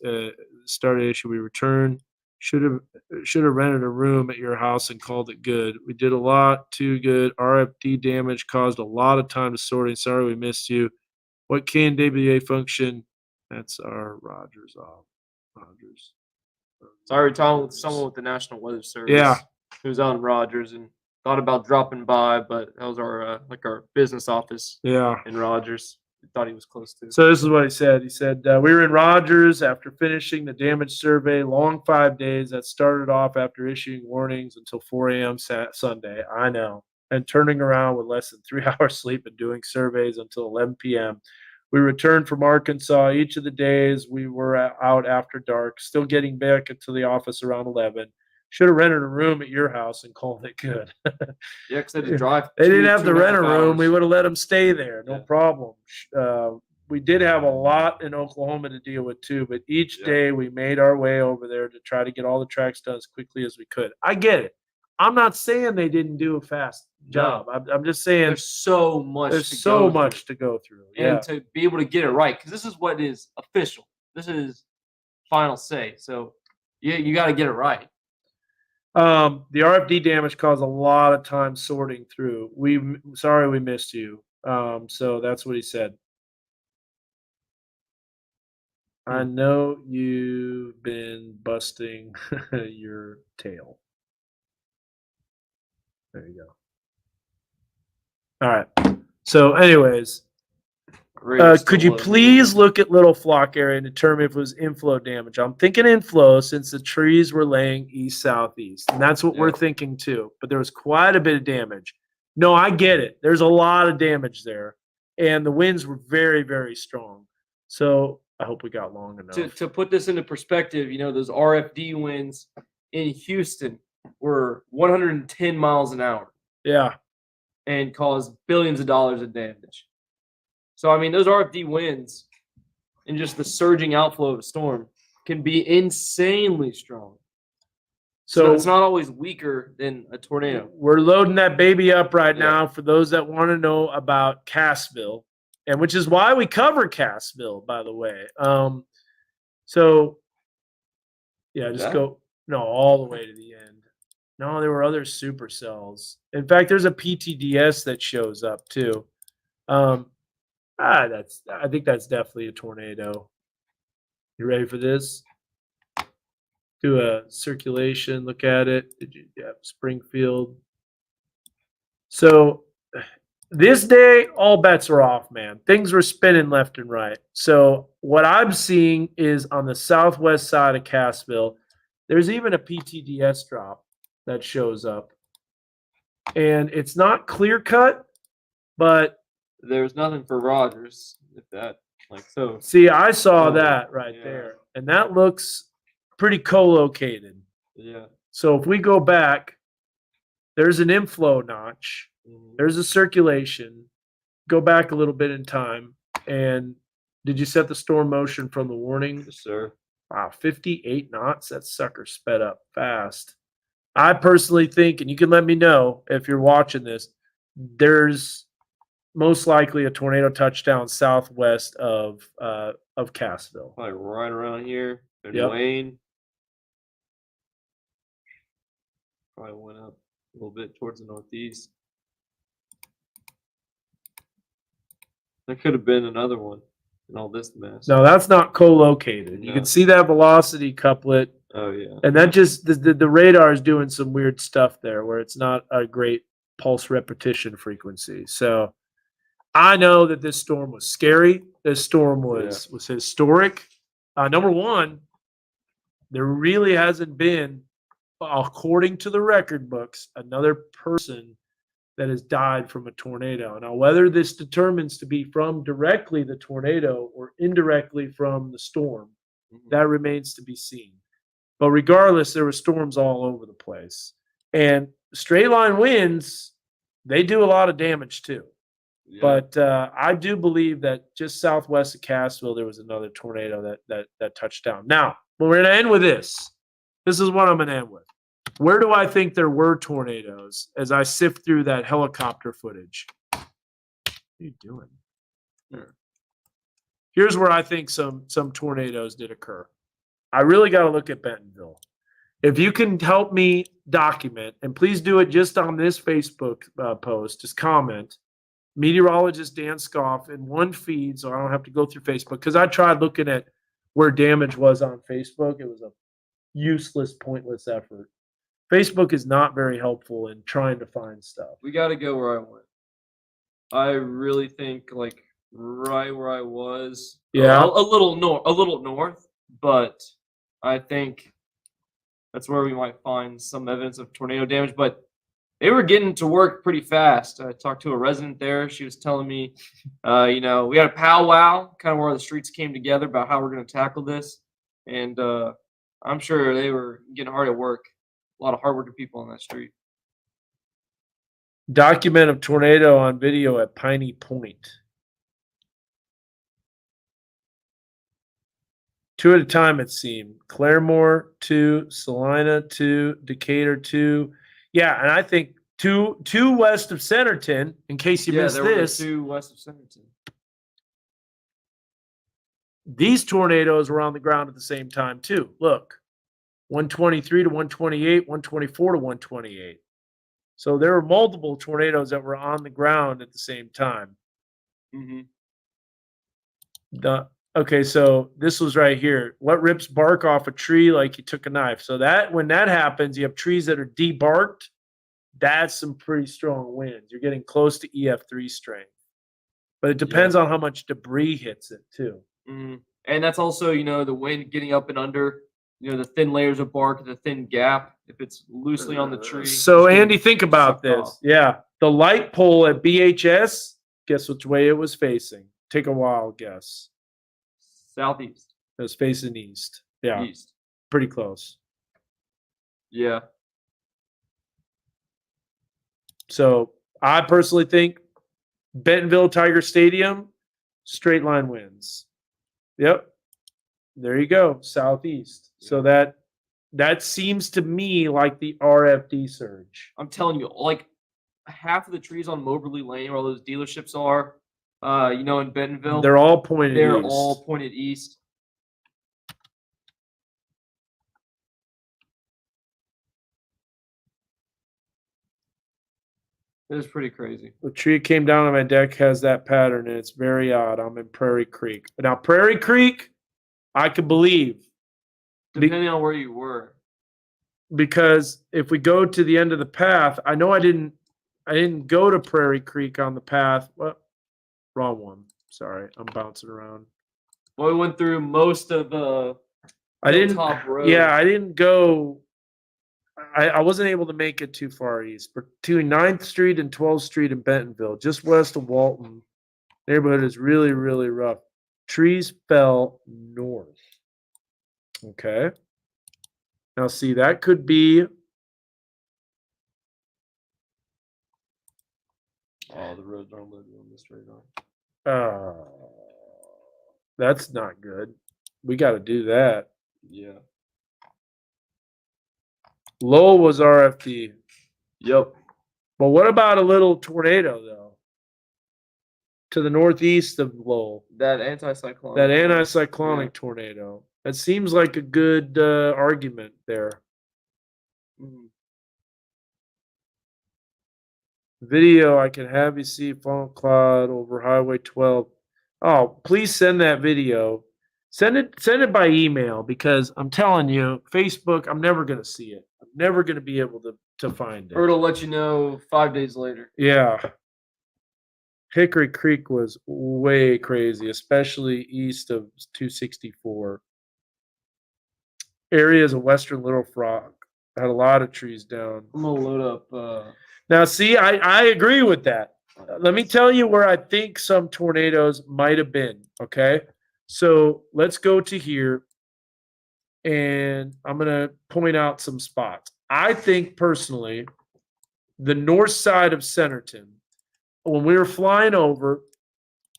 A: Started issue. We returned. Should have rented a room at your house and called it good. We did a lot too good. RFD damage caused a lot of time to sorting. Sorry we missed you. What KNWA function? That's our Rogers off. Rogers.
B: Sorry, talking with someone with the National Weather Service.
A: Yeah.
B: Who's on Rogers and thought about dropping by, but that was our our business office.
A: Yeah.
B: In Rogers. We thought he was close to.
A: So this is what he said. He said, we were in Rogers after finishing the damage survey, long 5 days that started off after issuing warnings until 4 a.m. Sunday. I know. And turning around with less than 3 hours sleep and doing surveys until 11 p.m. We returned from Arkansas each of the days. We were out after dark, still getting back into the office around 11. Should have rented a room at your house and called it good.
B: Yeah, because they had to drive.
A: They didn't have to rent a room.
B: Hours.
A: We would have let them stay there. No
B: Yeah.
A: problem. We did have a lot in Oklahoma to deal with too, but each day we made our way over there to try to get all the tracks done as quickly as we could. I get it. I'm not saying they didn't do a fast job. I'm just saying
B: There's so much.
A: to go through.
B: And to be able to get it right, because this is what is official. This is final say. So you got to get it right.
A: The RFD damage caused a lot of time sorting through. Sorry we missed you. So that's what he said. I know you've been busting your tail. There you go. All right. So anyways, could you please look at Little Flock area and determine if it was inflow damage? I'm thinking inflow since the trees were laying east-southeast, and that's what we're thinking too. But there was quite a bit of damage. No, I get it. There's a lot of damage there, and the winds were very, very strong. So I hope we got long enough.
B: To put this into perspective, those RFD winds in Houston were 110 miles an hour.
A: Yeah.
B: And caused billions of dollars of damage. So, I mean, those RFD winds and just the surging outflow of a storm can be insanely strong.
A: So
B: it's not always weaker than a tornado.
A: We're loading that baby up right now for those that want to know about Cassville, and which is why we cover Cassville, by the way. So yeah, just go all the way to the end. No, there were other supercells. In fact, there's a PTDS that shows up too. I think that's definitely a tornado. You ready for this? Do a circulation, look at it. Springfield. So this day, all bets are off, man. Things were spinning left and right. So what I'm seeing is on the southwest side of Cassville, there's even a PTDS drop that shows up. And it's not clear cut, but
B: there's nothing for Rogers, if that so.
A: See, I saw that right there. And that looks pretty co-located.
B: Yeah.
A: So if we go back, there's an inflow notch. There's a circulation. Go back a little bit in time. And did you set the storm motion from the warning?
B: Yes, sir.
A: Wow, 58 knots. That sucker sped up fast. I personally think, and you can let me know if you're watching this, there's most likely a tornado touchdown southwest of Cassville.
B: Probably right around here. And
A: Yep.
B: Wayne. Probably went up a little bit towards the northeast. There could have been another one in all this mess.
A: No, that's not co-located. You can see that velocity couplet.
B: Oh, yeah.
A: And that just, the radar is doing some weird stuff there where it's not a great pulse repetition frequency. So I know that this storm was scary. This storm was historic. Number one, there really hasn't been, according to the record books, another person that has died from a tornado. Now, whether this determines to be from directly the tornado or indirectly from the storm, that remains to be seen. But regardless, there were storms all over the place. And straight line winds, they do a lot of damage too. Yeah. But I do believe that just southwest of Cassville, there was another tornado that touched down. Now, we're going to end with this. This is what I'm going to end with. Where do I think there were tornadoes as I sift through that helicopter footage? What are you doing? There. Here's where I think some tornadoes did occur. I really got to look at Bentonville. If you can help me document, and please do it just on this Facebook post, just comment, meteorologist Dan Scoff in one feed, so I don't have to go through Facebook, because I tried looking at where damage was on Facebook. It was a useless, pointless effort. Facebook is not very helpful in trying to find stuff.
B: We got to go where I went. I really think right where I was.
A: Yeah,
B: a little north, but I think that's where we might find some evidence of tornado damage. But they were getting to work pretty fast. I talked to a resident there. She was telling me, we had a powwow, kind of where the streets came together about how we're going to tackle this. And I'm sure they were getting hard at work. A lot of hardworking people on that street.
A: Document of tornado on video at Piney Point. 2 at a time, it seemed. Claremore 2, Salina 2, Decatur 2. Yeah, and I think two west of Centerton, in case you missed this.
B: 2 west of Centerton.
A: These tornadoes were on the ground at the same time, too. Look. 123 to 128, 124 to 128. So there were multiple tornadoes that were on the ground at the same time.
B: Mm-hmm.
A: Okay, so this was right here. What rips bark off a tree like you took a knife? So that when that happens, you have trees that are debarked. That's some pretty strong winds. You're getting close to EF3 strength. But it depends on how much debris hits it, too.
B: Mm-hmm. And that's also, the wind getting up and under. The thin layers of bark, the thin gap, if it's loosely on the tree.
A: So, Andy, think about this. Off. Yeah. The light pole at BHS, guess which way it was facing? Take a wild guess.
B: Southeast.
A: It was facing east. Yeah.
B: East.
A: Pretty close.
B: Yeah.
A: So, I personally think Bentonville Tiger Stadium, straight line wins. Yep. There you go, southeast. So that That seems to me like the RFD surge.
B: I'm telling you, like half of the trees on Moberly Lane, where all those dealerships are, in Bentonville,
A: They're all pointed
B: they're
A: east.
B: all pointed east. It was pretty crazy.
A: The tree that came down on my deck has that pattern, and it's very odd. I'm in Prairie Creek. Now, Prairie Creek, I could believe.
B: Depending on where you were.
A: Because if we go to the end of the path, I know I didn't go to Prairie Creek on the path. What? Wrong one. Sorry, I'm bouncing around.
B: Well, we went through most of
A: I didn't.
B: Top Road.
A: Yeah, I didn't go. I wasn't able to make it too far east. Between 9th Street and 12th Street in Bentonville, just west of Walton, neighborhood is really, really rough. Trees fell north. Okay. Now, see, that could be.
B: Oh, the roads aren't loaded on this radar.
A: That's not good. We got to do that.
B: Yeah.
A: Lowell was RFD.
B: Yep.
A: But what about a little tornado, though? To the northeast of Lowell.
B: That anticyclonic.
A: That anticyclonic tornado. That seems like a good argument there.
B: Mm-hmm.
A: Video, I can have you see falling cloud over Highway 12. Oh, please send that video. Send it by email, because I'm telling you, Facebook, I'm never going to see it. I'm never going to be able to find it.
B: Or it'll let you know 5 days later.
A: Yeah. Hickory Creek was way crazy, especially east of 264. Areas of western Little Frog had a lot of trees down.
B: I'm going to load up.
A: Now, see, I agree with that. Let me tell you where I think some tornadoes might have been, okay? So let's go to here, and I'm going to point out some spots. I think, personally, the north side of Centerton, when we were flying over,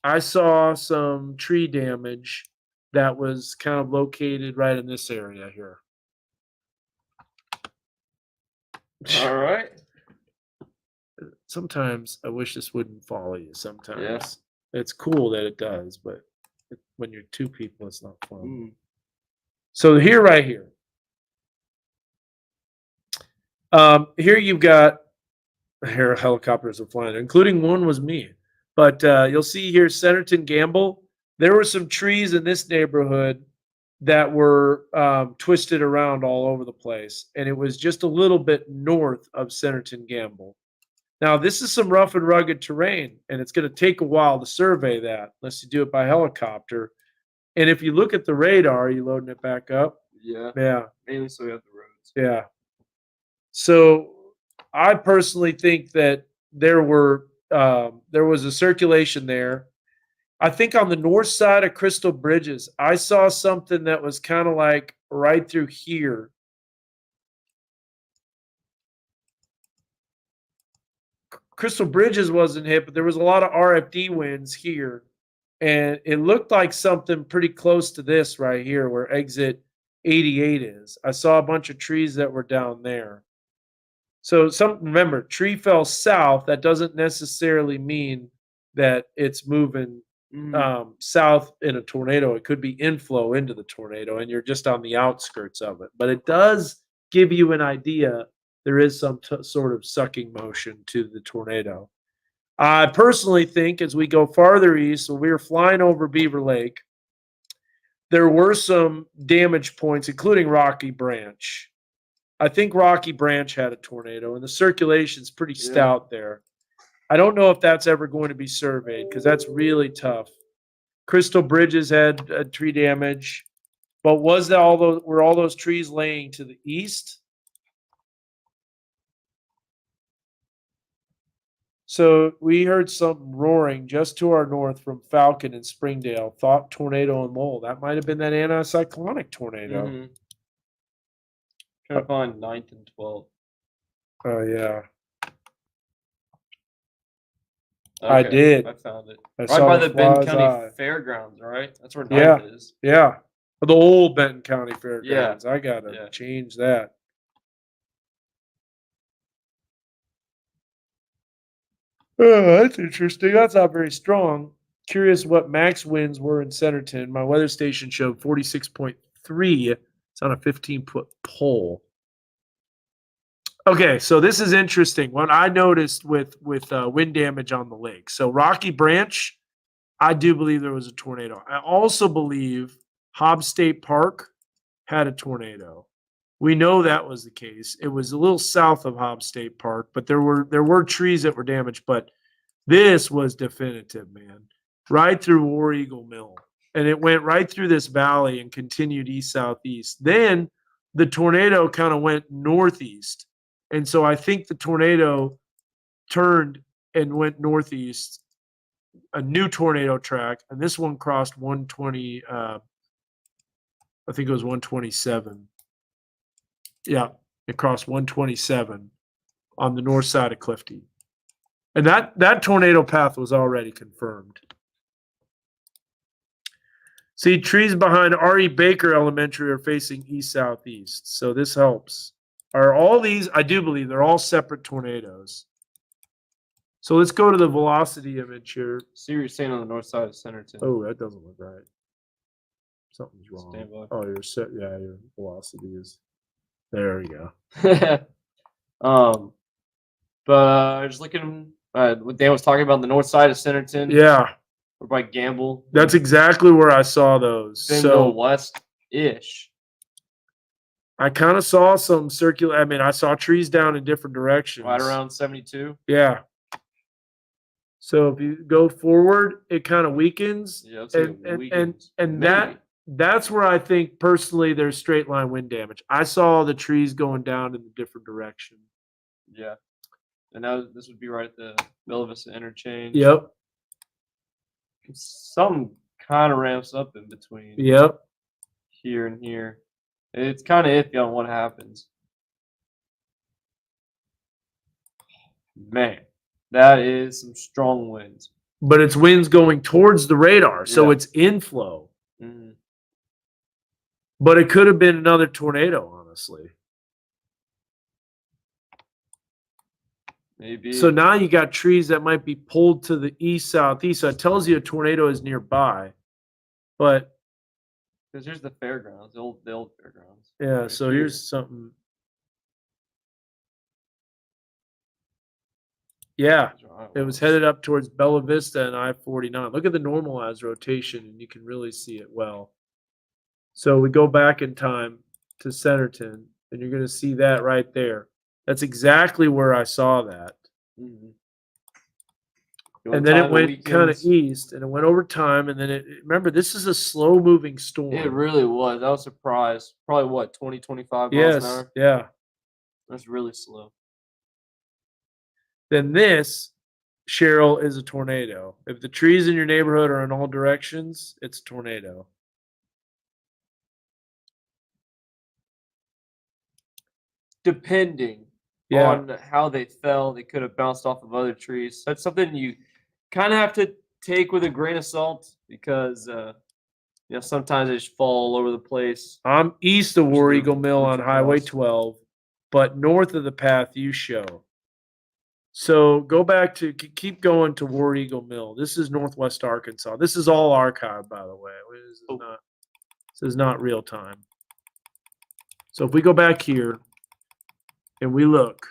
A: I saw some tree damage that was kind of located right in this area here.
B: All right.
A: Sometimes I wish this wouldn't follow you. Sometimes
B: Yeah.
A: It's cool that it does, but when you're two people, it's not fun.
B: Mm.
A: So here, right here. Here you've got here helicopters are flying, including one was me. But you'll see here, Centerton Gamble. There were some trees in this neighborhood that were twisted around all over the place, and it was just a little bit north of Centerton Gamble. Now, this is some rough and rugged terrain, and it's going to take a while to survey that unless you do it by helicopter. And if you look at the radar, are you loading it back up?
B: Yeah.
A: Yeah.
B: Mainly so we have the roads.
A: Yeah. So I personally think that there was a circulation there. I think on the north side of Crystal Bridges, I saw something that was kind of like right through here. Crystal Bridges wasn't hit, but there was a lot of RFD winds here. And it looked like something pretty close to this right here where exit 88 is. I saw a bunch of trees that were down there. So remember, tree fell south. That doesn't necessarily mean that it's moving south in a tornado. It could be inflow into the tornado, and you're just on the outskirts of it. But it does give you an idea. There is some sort of sucking motion to the tornado. I personally think as we go farther east, so we were flying over Beaver Lake, there were some damage points, including Rocky Branch. I think Rocky Branch had a tornado, and the circulation's pretty stout there. I don't know if that's ever going to be surveyed because that's really tough. Crystal Bridges had tree damage, but were all those trees laying to the east? So we heard something roaring just to our north from Falcon and Springdale. Thought tornado and Lowell. That might have been that anticyclonic tornado.
B: Mm-hmm. Trying to find 9th and 12th.
A: Oh, yeah.
B: Okay,
A: I did.
B: I found it.
A: I
B: Right
A: saw
B: by the Benton
A: fly's
B: County
A: eye.
B: Fairgrounds, right? That's where 9th is.
A: Yeah. The old Benton County Fairgrounds.
B: Yeah.
A: I gotta
B: Yeah.
A: change that. Oh, that's interesting. That's not very strong. Curious what max winds were in Centerton. My weather station showed 46.3. It's on a 15-foot pole. Okay, so this is interesting. What I noticed with wind damage on the lake. So Rocky Branch, I do believe there was a tornado. I also believe Hobbs State Park had a tornado. We know that was the case. It was a little south of Hobbs State Park, but there were trees that were damaged. But this was definitive, man. Right through War Eagle Mill. And it went right through this valley and continued east southeast. Then the tornado kind of went northeast. And so I think the tornado turned and went northeast, a new tornado track, and this one crossed 120. I think it was 127. Yeah, it crossed 127 on the north side of Clifty, and that tornado path was already confirmed. See, trees behind R.E. Baker Elementary are facing east southeast, so this helps. Are all these? I do believe they're all separate tornadoes. So let's go to the velocity image here.
B: See what you're saying on the north side of Centerton.
A: Oh, that doesn't look right. Something's
B: Stand
A: wrong.
B: by.
A: Oh, your set. Yeah, your velocity is. There we go.
B: But just looking what Dan was talking about, the north side of Centerton.
A: Yeah,
B: or by Gamble.
A: that's exactly where I saw those.
B: So
A: So
B: west-ish.
A: I kind of saw some circular. I mean, I saw trees down in different directions.
B: Right around 72.
A: Yeah. So if you go forward, it kind of weakens.
B: Yeah,
A: and that's where I think personally there's straight line wind damage. I saw the trees going down in a different direction.
B: Yeah. And now this would be right at the Bella Vista interchange.
A: Yep.
B: Something kind of ramps up in between.
A: Yep.
B: Here and here. It's kind of iffy on what happens. Man, that is some strong winds.
A: But it's winds going towards the radar, so
B: Yeah.
A: it's inflow.
B: Mhm.
A: But it could have been another tornado, honestly.
B: Maybe.
A: So now you got trees that might be pulled to the east, southeast. So it tells you a tornado is nearby. But
B: because here's the fairgrounds, the old fairgrounds.
A: yeah,
B: right
A: so
B: here.
A: here's something. Yeah, it was headed up towards Bella Vista and I-49. Look at the normalized rotation, and you can really see it well. So we go back in time to Centerton, and you're going to see that right there. That's exactly where I saw that.
B: Mhm.
A: And then it went kind of east, and it went over time, and then remember, this is a slow-moving storm.
B: It really was. I was surprised. Probably what, 20, 25 miles an
A: Yes,
B: hour?
A: yeah.
B: That's really slow.
A: Then this, Cheryl, is a tornado. If the trees in your neighborhood are in all directions, it's a tornado.
B: Depending on how they fell, they could have bounced off of other trees. That's something you kind of have to take with a grain of salt because sometimes they just fall all over the place.
A: I'm east of War Eagle Mill on
B: which
A: Highway
B: cross.
A: 12, but north of the path you show. So go back to keep going to War Eagle Mill. This is Northwest Arkansas. This is all archived, by the way. This is not real time. So if we go back here and we look,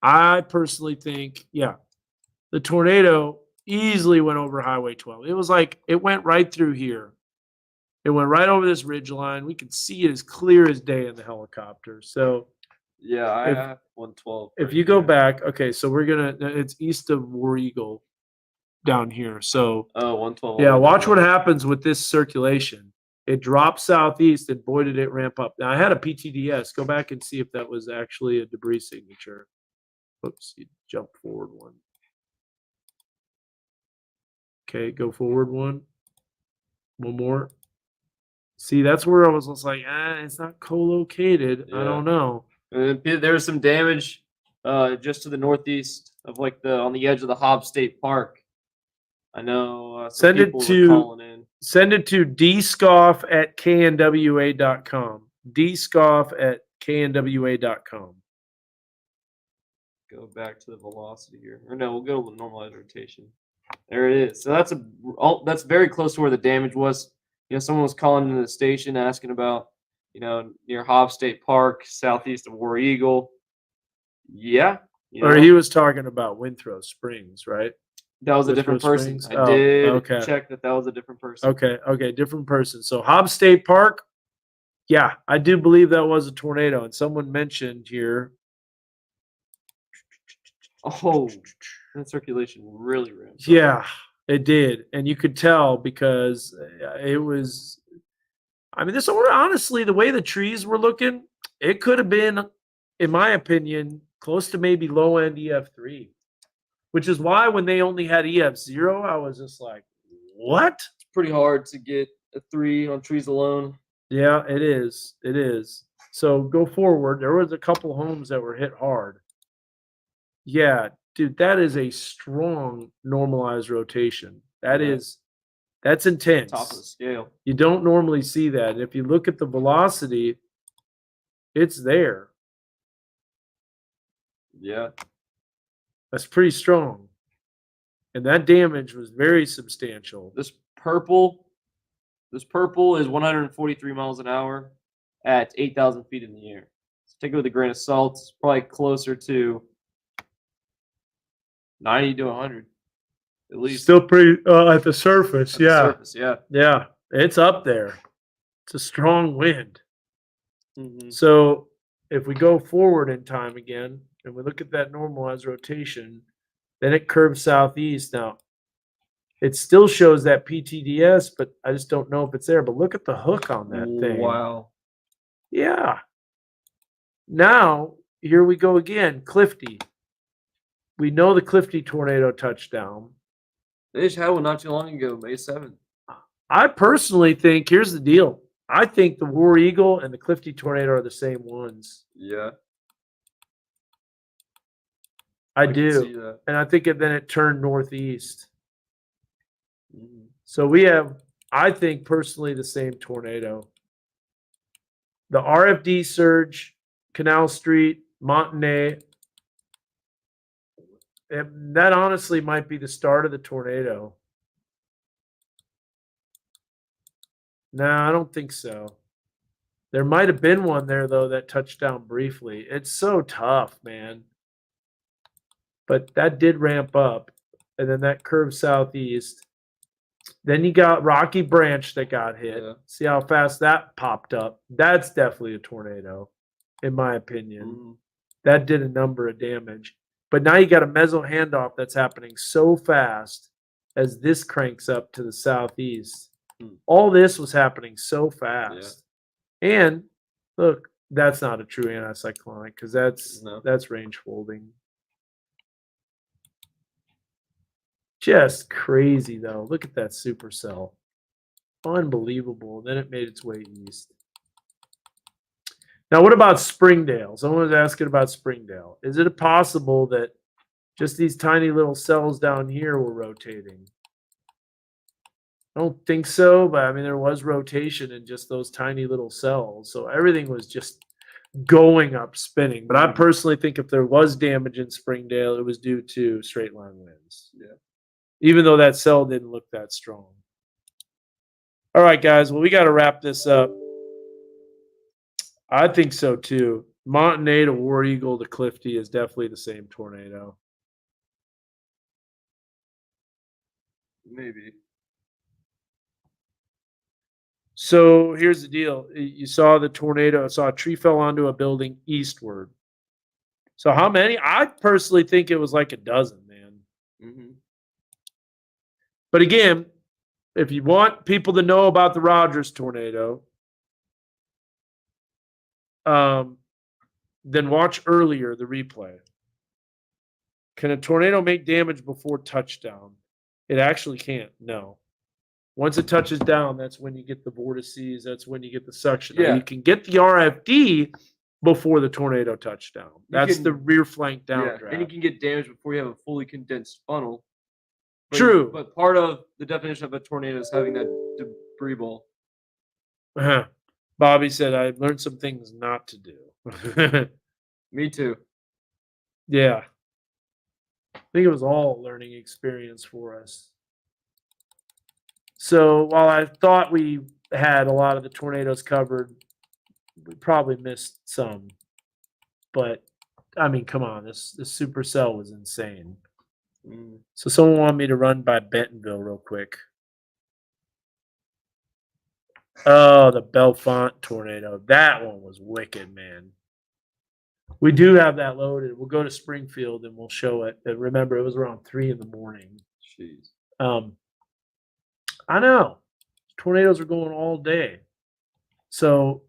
A: I personally think, the tornado easily went over Highway 12. It was like it went right through here. It went right over this ridge line. We could see it as clear as day in the helicopter. So
B: yeah, I have 112.
A: if you go back, okay, so it's east of War Eagle down here. So
B: 112.
A: yeah, watch what happens with this circulation. It drops southeast, and boy, did it ramp up. Now I had a PTDS. Go back and see if that was actually a debris signature. Oops, you jumped forward one. Okay, go forward one. One more. See, that's where I was like, it's not co-located. I don't know.
B: There was some damage just to the northeast of on the edge of the Hobbs State Park. I know
A: Send it
B: people were
A: to
B: calling in.
A: Send it to dscoff@knwa.com. dscoff@knwa.com.
B: Go back to the velocity here. Or no, we'll go to normalized rotation. There it is. So that's very close to where the damage was. Someone was calling into the station asking about, near Hobbs State Park, southeast of War Eagle. Yeah.
A: Or he was talking about Withrow Springs, right?
B: That was a different person. I did check that was a different person.
A: Okay, different person. So Hobbs State Park, yeah, I do believe that was a tornado. And someone mentioned here.
B: Oh, that circulation really ramped up.
A: Yeah, it did. And you could tell because it was, this honestly, the way the trees were looking, it could have been, in my opinion, close to maybe low end EF3, which is why when they only had EF0, I was just like, what?
B: It's pretty hard to get a 3 on trees alone.
A: Yeah, it is. It is. So go forward. There was a couple homes that were hit hard. Yeah, dude, that is a strong normalized rotation. That's intense.
B: Top of the scale.
A: You don't normally see that. And if you look at the velocity, it's there.
B: Yeah.
A: That's pretty strong. And that damage was very substantial.
B: This purple is 143 miles an hour at 8,000 feet in the air. So take it with a grain of salt. It's probably closer to 90 to 100, at least.
A: Still pretty at the surface,
B: The surface, yeah.
A: Yeah, it's up there. It's a strong wind.
B: Mm-hmm.
A: So if we go forward in time again, and we look at that normalized rotation, then it curves southeast. Now, it still shows that PTDS, but I just don't know if it's there. But look at the hook on that thing.
B: Wow.
A: Yeah. Now, here we go again. Clifty. We know the Clifty tornado touchdown.
B: They just had one not too long ago, May 7th.
A: I personally think, here's the deal. I think the War Eagle and the Clifty tornado are the same ones.
B: Yeah.
A: I
B: can
A: do.
B: see that.
A: And I think then it turned northeast.
B: Mm-hmm.
A: So we have, I think personally, the same tornado. The RFD surge, Canal Street, Montenay. That honestly might be the start of the tornado. No, I don't think so. There might have been one there, though, that touched down briefly. It's so tough, man. But that did ramp up. And then that curved southeast. Then you got Rocky Branch that got hit.
B: Yeah.
A: See how fast that popped up? That's definitely a tornado, in my opinion.
B: Mm-hmm.
A: That did a number of damage. But now you got a meso handoff that's happening so fast as this cranks up to the southeast. All this was happening so fast. Yeah. And look, that's not a true anticyclonic because that's range folding. Just crazy though. Look at that supercell. Unbelievable. Then it made its way east. Now, what about Springdale? Someone was asking about Springdale. Is it possible that just these tiny little cells down here were rotating? I don't think so, but there was rotation in just those tiny little cells. So everything was just going up, spinning. But I personally think if there was damage in Springdale, it was due to straight line winds.
B: Yeah.
A: Even though that cell didn't look that strong. All right, guys. Well, we got to wrap this up. I think so too. Montenay to War Eagle to Clifty is definitely the same tornado.
B: Maybe.
A: So here's the deal. You saw the tornado. I saw a tree fell onto a building eastward. So how many? I personally think it was like a dozen, man.
B: Mm-hmm.
A: But again, if you want people to know about the Rogers tornado, then watch earlier the replay. Can a tornado make damage before touchdown? It actually can't. No. Once it touches down, that's when you get the vortices. That's when you get the suction.
B: Yeah.
A: Now, you can get the RFD before the tornado touchdown. That's the rear flank downdraft.
B: And you can get damage before you have a fully condensed funnel.
A: True.
B: But part of the definition of a tornado is having that debris bowl.
A: Bobby said, I learned some things not to do.
B: Me too.
A: Yeah. I think it was all a learning experience for us. So while I thought we had a lot of the tornadoes covered, we probably missed some. But I mean, come on, this supercell was insane. So someone wanted me to run by Bentonville real quick. Oh, the Bellefonte tornado. That one was wicked, man. We do have that loaded. We'll go to Springfield and we'll show it. And remember, it was around 3 in the morning.
B: Jeez.
A: I know. Tornadoes are going all day. So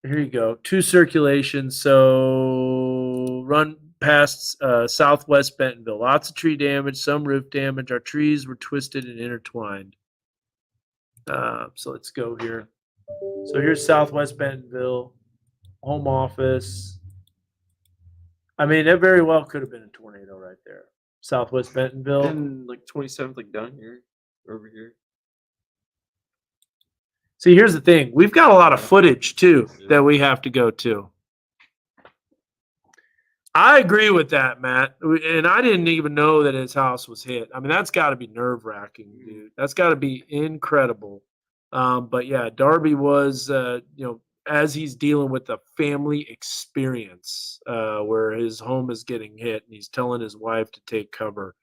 A: here you go. 2 circulations. So run past southwest Bentonville. Lots of tree damage, some roof damage. Our trees were twisted and intertwined. So let's go here. So here's southwest Bentonville, home office. I mean, it very well could have been a tornado right there. Southwest Bentonville.
B: And like 27th, like down here, over here.
A: See, here's the thing. We've got a lot of footage, too, that we have to go to. I agree with that, Matt. And I didn't even know that his house was hit. I mean, that's got to be nerve-wracking, dude. That's got to be incredible. But, yeah, Darby was, as he's dealing with a family experience where his home is getting hit and he's telling his wife to take cover.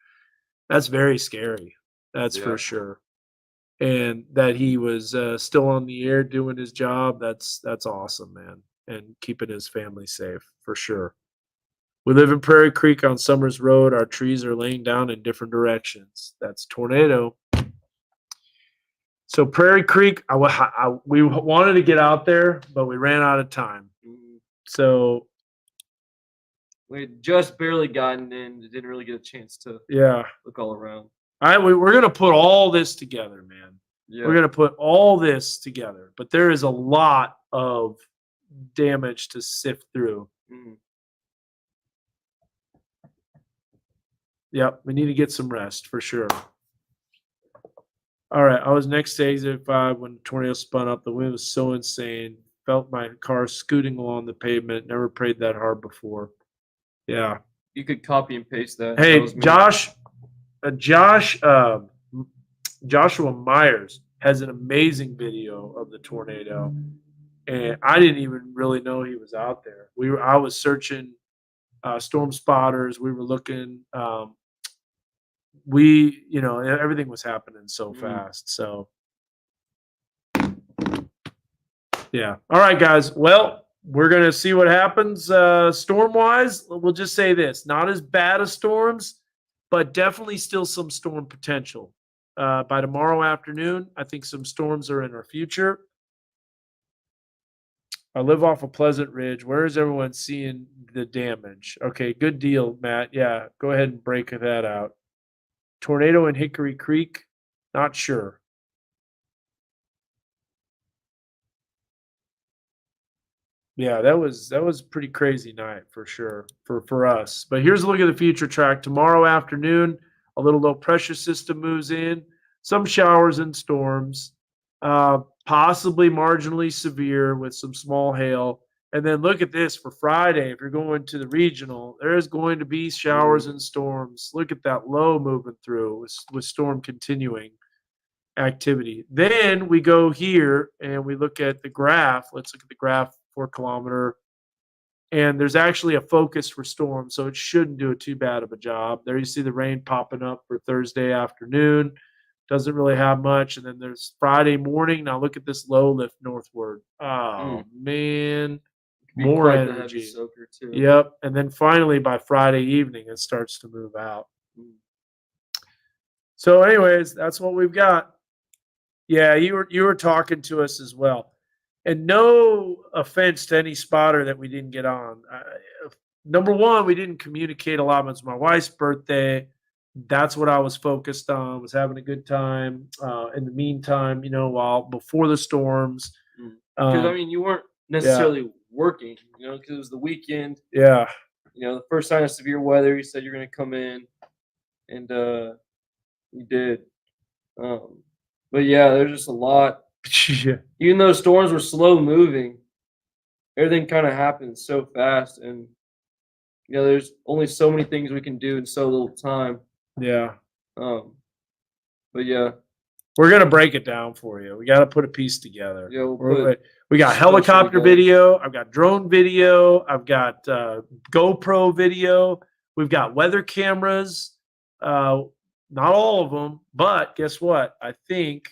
A: That's very scary. That's for sure. And that he was still on the air doing his job. That's awesome, man. And keeping his family safe for sure. We live in Prairie Creek on Summers Road. Our trees are laying down in different directions. That's tornado. So Prairie Creek, we wanted to get out there, but we ran out of time. So
B: we had just barely gotten in. Didn't really get a chance to look all around.
A: We're going to put all this together, man.
B: Yeah.
A: We're going to put all this together. But there is a lot of damage to sift through. Yep, we need to get some rest for sure. All right, I was next to exit 5 when the tornado spun up. The wind was so insane. Felt my car scooting along the pavement. Never prayed that hard before. Yeah.
B: You could copy and paste that.
A: Hey,
B: that
A: Joshua Myers has an amazing video of the tornado, and I didn't even really know he was out there. I was searching storm spotters. We were looking. Everything was happening so fast. So, yeah. All right, guys. Well, we're going to see what happens storm-wise. We'll just say this. Not as bad as storms, but definitely still some storm potential. By tomorrow afternoon, I think some storms are in our future. I live off of Pleasant Ridge. Where is everyone seeing the damage? Okay, good deal, Matt. Yeah, go ahead and break that out. Tornado in Hickory Creek? Not sure. Yeah, that was a pretty crazy night for sure for us. But here's a look at the future track. Tomorrow afternoon, a little low pressure system moves in. Some showers and storms, possibly marginally severe with some small hail. And then look at this for Friday. If you're going to the regional, there's going to be showers and storms. Look at that low moving through with storm continuing activity. Then we go here and we look at the graph. Let's look at the graph 4 kilometer. And there's actually a focus for storm, so it shouldn't do too bad of a job. There you see the rain popping up for Thursday afternoon. Doesn't really have much. And then there's Friday morning. Now look at this low lift northward. Oh, man. More energy.
B: Too.
A: Yep. And then finally by Friday evening, it starts to move out. So anyways, that's what we've got. Yeah, you were talking to us as well. And no offense to any spotter that we didn't get on. Number one, we didn't communicate a lot. It was my wife's birthday. That's what I was focused on, was having a good time. In the meantime, while before the storms.
B: Because, you weren't necessarily working, because it was the weekend.
A: Yeah.
B: The first sign of severe weather, you said you're going to come in and We did. But yeah, there's just a lot.
A: Yeah.
B: Even though storms were slow moving, everything kind of happens so fast, and there's only so many things we can do in so little time.
A: Yeah.
B: But yeah,
A: We're gonna break it down for you. We got to put a piece together.
B: yeah,
A: We got
B: special
A: helicopter
B: together.
A: video. I've got drone video. I've got GoPro video. We've got weather cameras. Not all of them, but guess what? I think,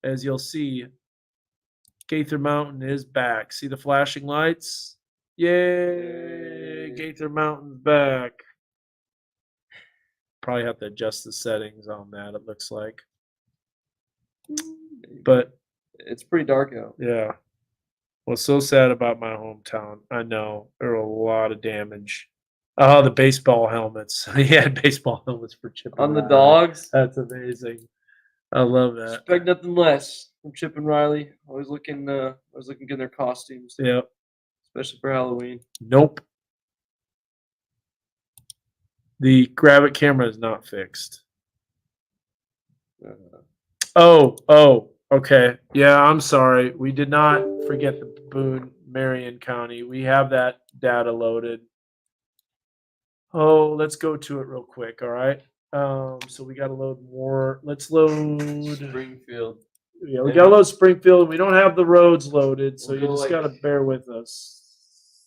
A: as you'll see, Gaither Mountain is back. See the flashing lights? Yay! Gaither Mountain's back. Probably have to adjust the settings on that, it looks like. But
B: it's pretty dark out.
A: yeah. What's so sad about my hometown? I know there were a lot of damage. Oh, the baseball helmets. He had baseball helmets for Chip and
B: On the
A: Riley.
B: dogs,
A: That's amazing. I love that.
B: expect nothing less from Chip and Riley. Always looking good in their costumes,
A: Yep.
B: especially for Halloween.
A: Nope. The Gravit camera is not fixed. Oh, okay. Yeah, I'm sorry. We did not forget the Boone, Marion County. We have that data loaded. Oh, let's go to it real quick. All right. So we got to load more. Let's load
B: Springfield.
A: Yeah, we got to load Springfield. We don't have the roads loaded, so
B: We'll
A: you
B: go
A: just got to bear with us.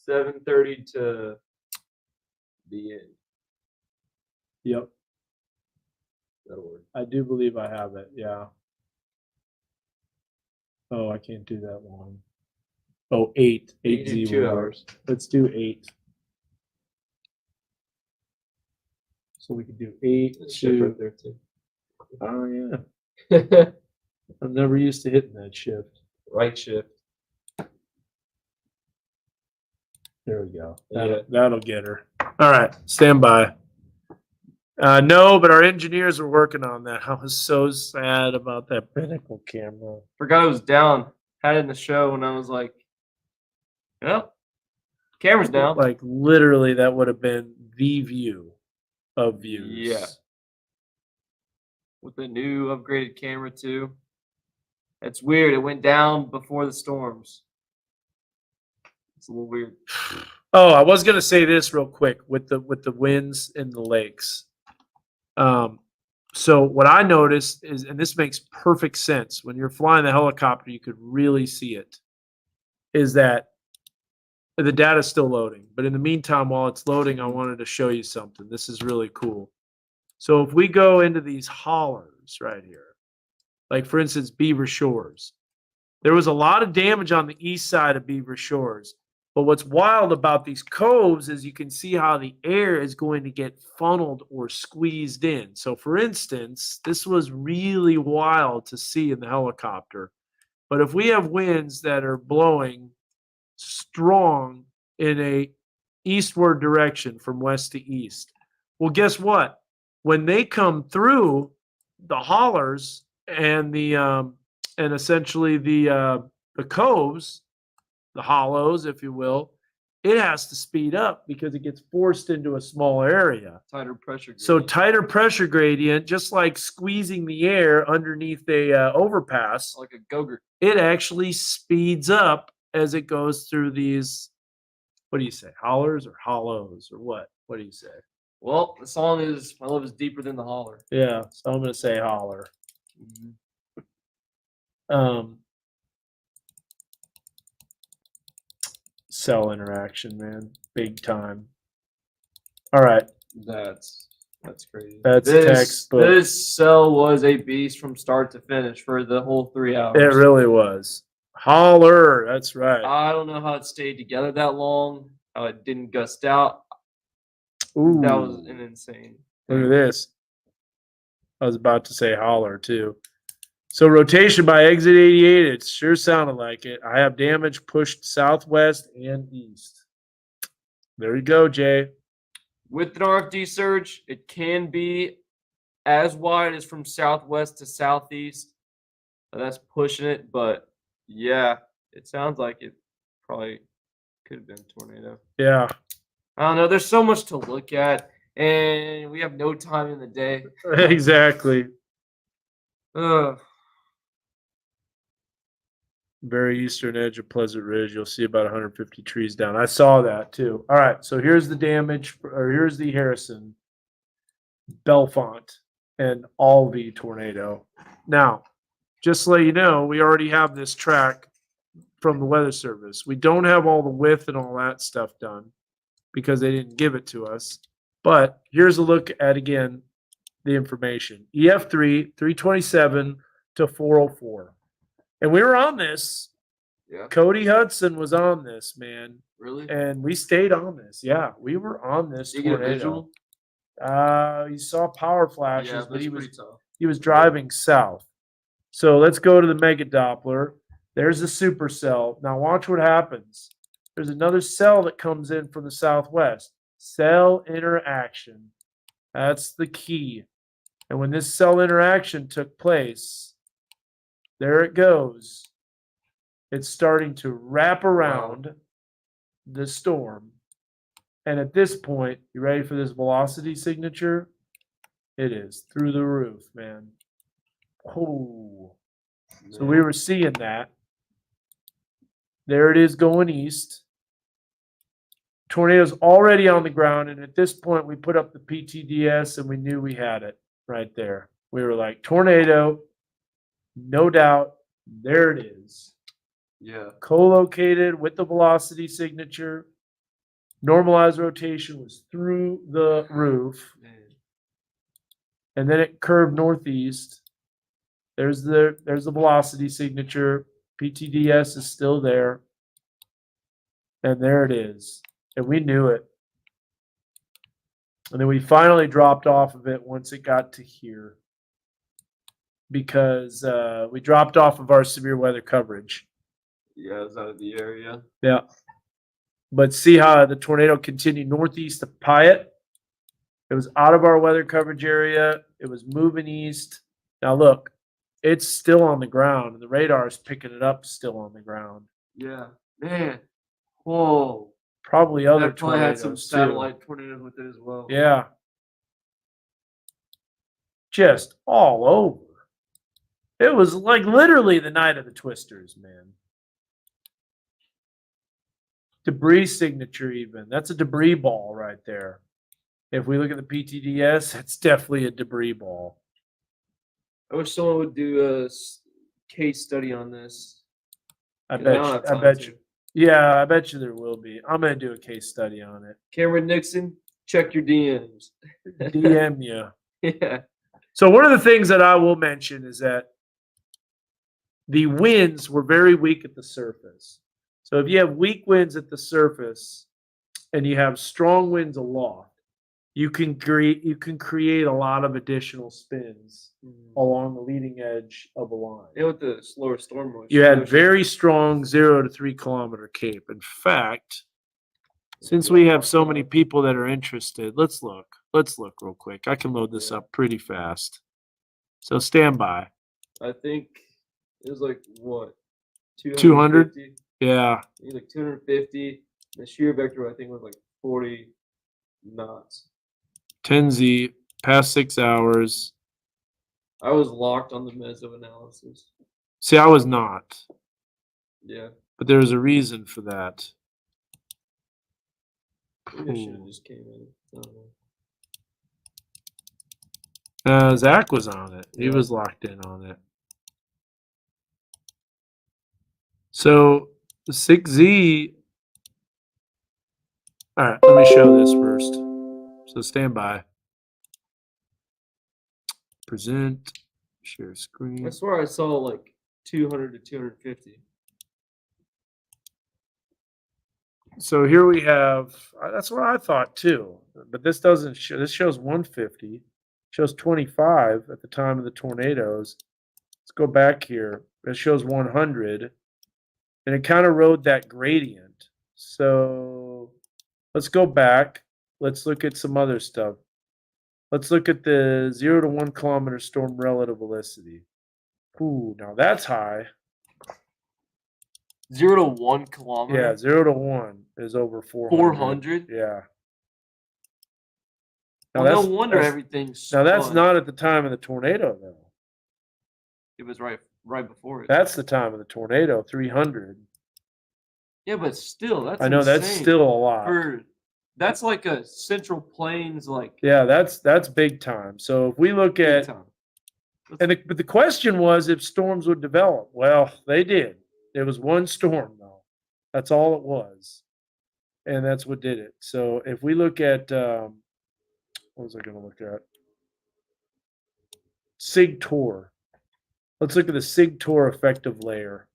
B: 7:30 to the end.
A: Yep,
B: That'll work.
A: I do believe I have it. Yeah. Oh, I can't do that one. Oh, 8. 8
B: You do 2
A: will work.
B: hours.
A: Let's do 8. So we could do 8
B: It's shift
A: to.
B: right there too.
A: Oh yeah. I'm never used to hitting that shift.
B: Right shift.
A: There we go.
B: Yeah.
A: That'll get her. All right, stand by. No, but our engineers are working on that. I was so sad about that Pinnacle camera.
B: Forgot it was down. Had it in the show, and I was like, camera's down.
A: Like literally, that would have been the view of views.
B: Yeah. With the new upgraded camera too. It's weird. It went down before the storms. It's a little weird.
A: Oh, I was gonna say this real quick with the winds in the lakes. So what I noticed is, and this makes perfect sense, when you're flying the helicopter, you could really see it, is that the data is still loading. But in the meantime, while it's loading, I wanted to show you something. This is really cool. So if we go into these hollers right here, like for instance, Beaver Shores, there was a lot of damage on the east side of Beaver Shores. But what's wild about these coves is you can see how the air is going to get funneled or squeezed in. So for instance, this was really wild to see in the helicopter. But if we have winds that are blowing strong in a eastward direction from west to east, well, guess what? When they come through the hollers and the and essentially the coves, the hollows, if you will, it has to speed up because it gets forced into a small area.
B: Tighter pressure gradient.
A: So tighter pressure gradient, just like squeezing the air underneath a overpass,
B: like a Go-Gurt.
A: it actually speeds up as it goes through these, what do you say, hollers or hollows or what? What do you say?
B: Well, the song is "My Love Is Deeper Than the Holler."
A: Yeah, so I'm going to say holler. Cell interaction, man, big time. All right,
B: That's crazy.
A: That's textbook.
B: This cell was a beast from start to finish for the whole 3 hours.
A: It really was. Holler, that's right.
B: I don't know how it stayed together that long. How it didn't gust out.
A: Ooh,
B: That was an insane.
A: look at this. I was about to say holler too. So rotation by exit 88, it sure sounded like it. I have damage pushed southwest and east. There you go, Jay.
B: With an RFD surge, it can be as wide as from southwest to southeast. That's pushing it, but yeah, it sounds like it probably could have been a tornado.
A: Yeah.
B: I don't know. There's so much to look at. and we have no time in the day.
A: Exactly.
B: Ugh.
A: Very eastern edge of Pleasant Ridge. You'll see about 150 trees down. I saw that too. All right, so here's the damage, or here's the Harrison, Belfont, and Alvey tornado. Now, just to let you know, we already have this track from the Weather Service. We don't have all the width and all that stuff done because they didn't give it to us. But here's a look at, again, the information. EF3, 327 to 404. And we were on this.
B: Yeah.
A: Cody Hudson was on this, man.
B: Really?
A: And we stayed on this. Yeah, we were on this
B: Did you get a
A: tornado.
B: visual?
A: You saw power flashes,
B: Yeah,
A: but
B: that's
A: he
B: pretty
A: was
B: tough.
A: driving south. So let's go to the Mega Doppler. There's the supercell. Now watch what happens. There's another cell that comes in from the southwest. Cell interaction. That's the key. And when this cell interaction took place, there it goes. It's starting to wrap around the storm. And at this point, you ready for this velocity signature? It is through the roof, man. Oh. So we were seeing that. There it is going east. Tornado's already on the ground. And at this point, we put up the PTDS and we knew we had it right there. We were like, tornado, no doubt. There it is.
B: Yeah.
A: Co-located with the velocity signature. Normalized rotation was through the roof.
B: Man.
A: And then it curved northeast. There's the velocity signature. PTDS is still there. And there it is. And we knew it. And then we finally dropped off of it once it got to here. Because we dropped off of our severe weather coverage.
B: Yeah, it was out of the area.
A: Yeah. But see how the tornado continued northeast of Pyatt? It was out of our weather coverage area. It was moving east. Now look, it's still on the ground, and the radar is picking it up still on the ground.
B: Yeah. Man. Whoa.
A: Probably other
B: That probably had some
A: tornadoes, too.
B: satellite tornadoes with it as well.
A: Yeah. Just all over. It was like literally the night of the twisters, man. Debris signature even. That's a debris ball right there. If we look at the PTDS, it's definitely a debris ball.
B: I wish someone would do a case study on this.
A: I bet you. Yeah, I bet you there will be. I'm going to do a case study on it.
B: Cameron Nixon, check your DMs.
A: DM you.
B: Yeah.
A: So one of the things that I will mention is that the winds were very weak at the surface. So if you have weak winds at the surface and you have strong winds aloft, you can create a lot of additional spins along the leading edge of a line.
B: Yeah, with the slower storm motion.
A: You had very strong 0 to 3 kilometer cape. In fact, since we have so many people that are interested, let's look. Let's look real quick. I can load this up pretty fast. So stand by.
B: I think it was like what?
A: 200? Yeah.
B: Like 250. The shear vector I think was like 40 knots.
A: 10Z, past 6 hours.
B: I was locked on the meso analysis.
A: See, I was not.
B: Yeah.
A: But there was a reason for that.
B: Maybe I should have just came in. I don't know.
A: Zach was on it. He was locked in on it. So the 6Z. All right, let me show this first. So stand by. Present. Share screen.
B: I swear I saw like 200 to 250.
A: So here we have, that's what I thought too, but this doesn't show, this shows 150, shows 25 at the time of the tornadoes. Let's go back here. It shows 100, and it kind of rode that gradient. So let's go back. Let's look at some other stuff. Let's look at the 0 to 1 kilometer storm relative velocity. Ooh, now that's high.
B: 0 to 1 kilometer?
A: Yeah, 0 to 1 is over 400.
B: 400?
A: Yeah. Now
B: Well, no
A: that's
B: wonder
A: that's,
B: everything's
A: now that's
B: spun.
A: not at the time of the tornado though.
B: It was right before it.
A: That's the time of the tornado, 300.
B: Yeah, but still, that's
A: I know that's
B: insane.
A: still a lot.
B: That's like a Central Plains, like
A: Yeah, that's big time. So if we look
B: big
A: at
B: time.
A: but the question was if storms would develop. Well, they did. It was one storm though. That's all it was. And that's what did it. So if we look at what was I going to look at? SIG-TOR. Let's look at the SIG-TOR effective layer.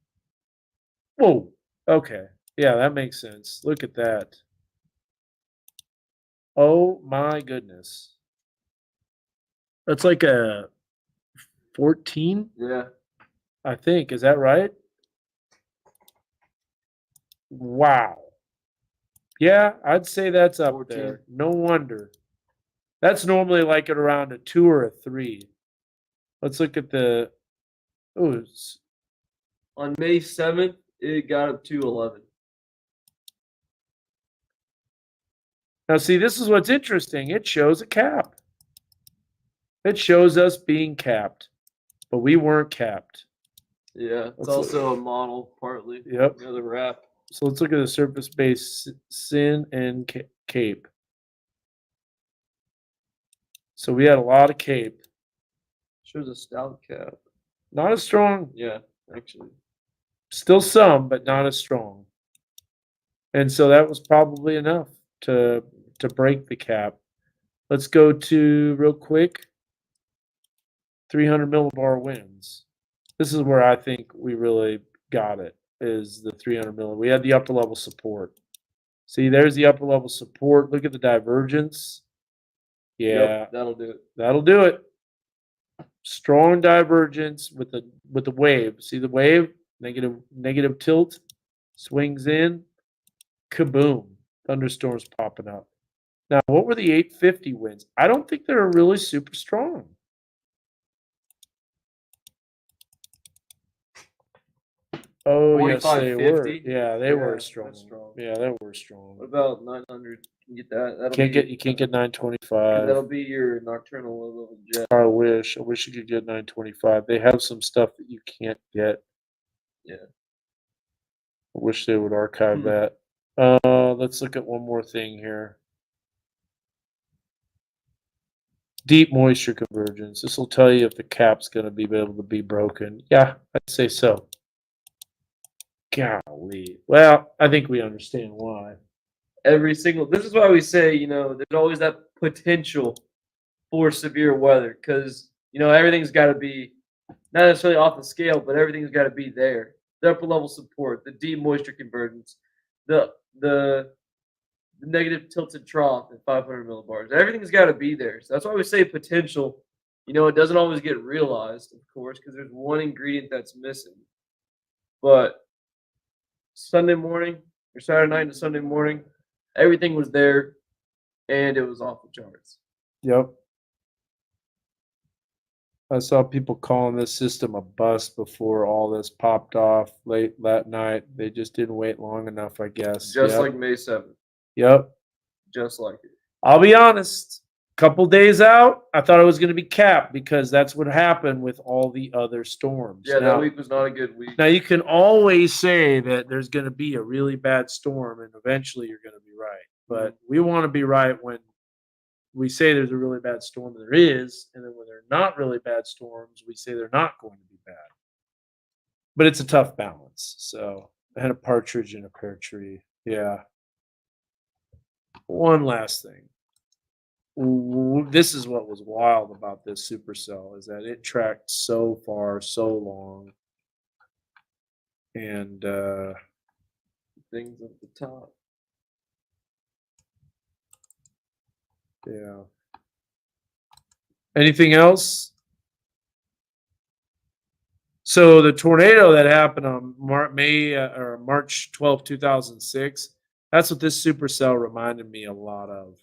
A: Whoa. Okay. Yeah, that makes sense. Look at that. Oh my goodness. That's like a 14,
B: Yeah.
A: I think. Is that right? Wow. Yeah, I'd say that's up
B: 14.
A: there. No wonder. That's normally like at around a 2 or a 3. Let's look at the
B: On May 7th, it got up to 11.
A: now see, this is what's interesting. It shows a cap. It shows us being capped, but we weren't capped.
B: Yeah, it's
A: Let's
B: also a model partly.
A: Yep.
B: Another wrap.
A: So let's look at the surface base sin and cape. So we had a lot of cape.
B: Shows a stout cap.
A: Not as strong.
B: Yeah, actually.
A: Still some, but not as strong. And so that was probably enough to break the cap. Let's go to real quick 300 millibar winds. This is where I think we really got it, is the 300 millibar. We had the upper level support. See, there's the upper level support. Look at the divergence. Yeah,
B: Yep, that'll do it.
A: that'll do it. Strong divergence with the wave. See the wave? Negative tilt. Swings in. Kaboom. Thunderstorms popping up. Now, what were the 850 winds? I don't think they're really super strong. Oh, yes, they were.
B: 4550?
A: Yeah, they
B: Yeah,
A: were
B: that's
A: strong.
B: strong.
A: Yeah, they were strong.
B: What about 900? Can you get that? That'll
A: You can't get 925.
B: That'll be your nocturnal level jet.
A: I wish you could get 925. They have some stuff that you can't get.
B: Yeah.
A: I wish they would archive that. Let's look at one more thing here. Deep moisture convergence. This will tell you if the cap's going to be able to be broken. Yeah, I'd say so. Golly. Well, I think we understand why.
B: This is why we say, there's always that potential for severe weather because, everything's got to be not necessarily off the scale, but everything's got to be there. The upper level support, the deep moisture convergence, the negative tilted trough at 500 millibars. Everything's got to be there. So that's why we say potential. It doesn't always get realized, of course, because there's one ingredient that's missing. But Sunday morning or Saturday night to Sunday morning, everything was there, and it was off the charts.
A: Yep. I saw people calling this system a bust before all this popped off late that night. They just didn't wait long enough, I guess.
B: Just like May 7th.
A: Yep.
B: Just like it.
A: I'll be honest. Couple days out, I thought it was going to be capped because that's what happened with all the other storms.
B: Yeah, that week was not a good week.
A: Now, you can always say that there's going to be a really bad storm and eventually you're going to be right. But we want to be right when we say there's a really bad storm, there is, and then when they're not really bad storms, we say they're not going to be bad. But it's a tough balance. So I had a partridge in a pear tree. Yeah. One last thing. This is what was wild about this supercell is that it tracked so far, so long, and
B: things at the top.
A: Yeah. Anything else? So the tornado that happened on March 12, 2006, that's what this supercell reminded me a lot of.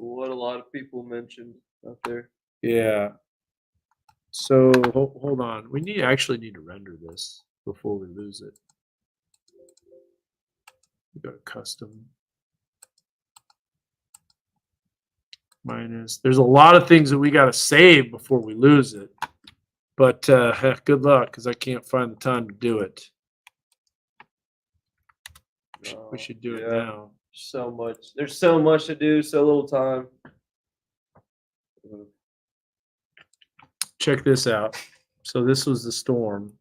B: What a lot of people mentioned out there.
A: Yeah. So hold on. We actually need to render this before we lose it. We got a custom. minus. There's a lot of things that we got to save before we lose it. But good luck, because I can't find the time to do it. We should do it now.
B: So much. There's so much to do, so little time.
A: Check this out. So this was the storm.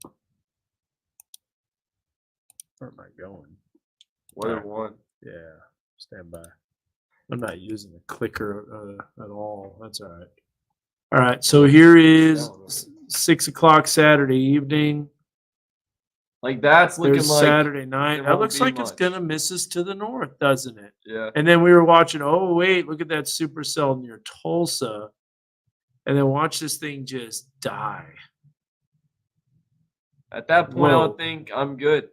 A: Where am I going?
B: Weather 1.
A: Yeah, stand by. I'm not using the clicker at all. That's all right. All right, so here is 6 o'clock Saturday evening.
B: Like that's looking
A: There's
B: like
A: Saturday night.
B: there
A: That
B: won't
A: looks
B: be
A: like it's
B: much.
A: gonna miss us to the north, doesn't it?
B: Yeah.
A: And then we were watching. Oh wait, look at that supercell near Tulsa, and then watch this thing just die.
B: At that point, I
A: Whoa.
B: would think I'm good.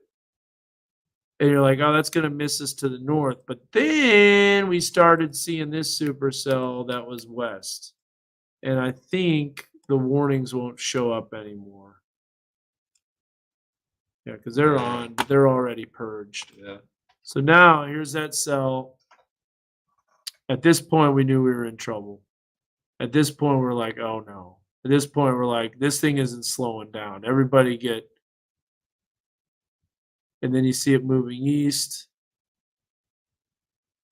A: And you're like, oh, that's gonna miss us to the north. But then we started seeing this supercell that was west, and I think the warnings won't show up anymore. Yeah, because they're on, but they're already purged.
B: Yeah.
A: So now here's that cell. At this point, we knew we were in trouble. At this point, we're like, oh no. At this point, we're like, this thing isn't slowing down. Everybody get. And then you see it moving east.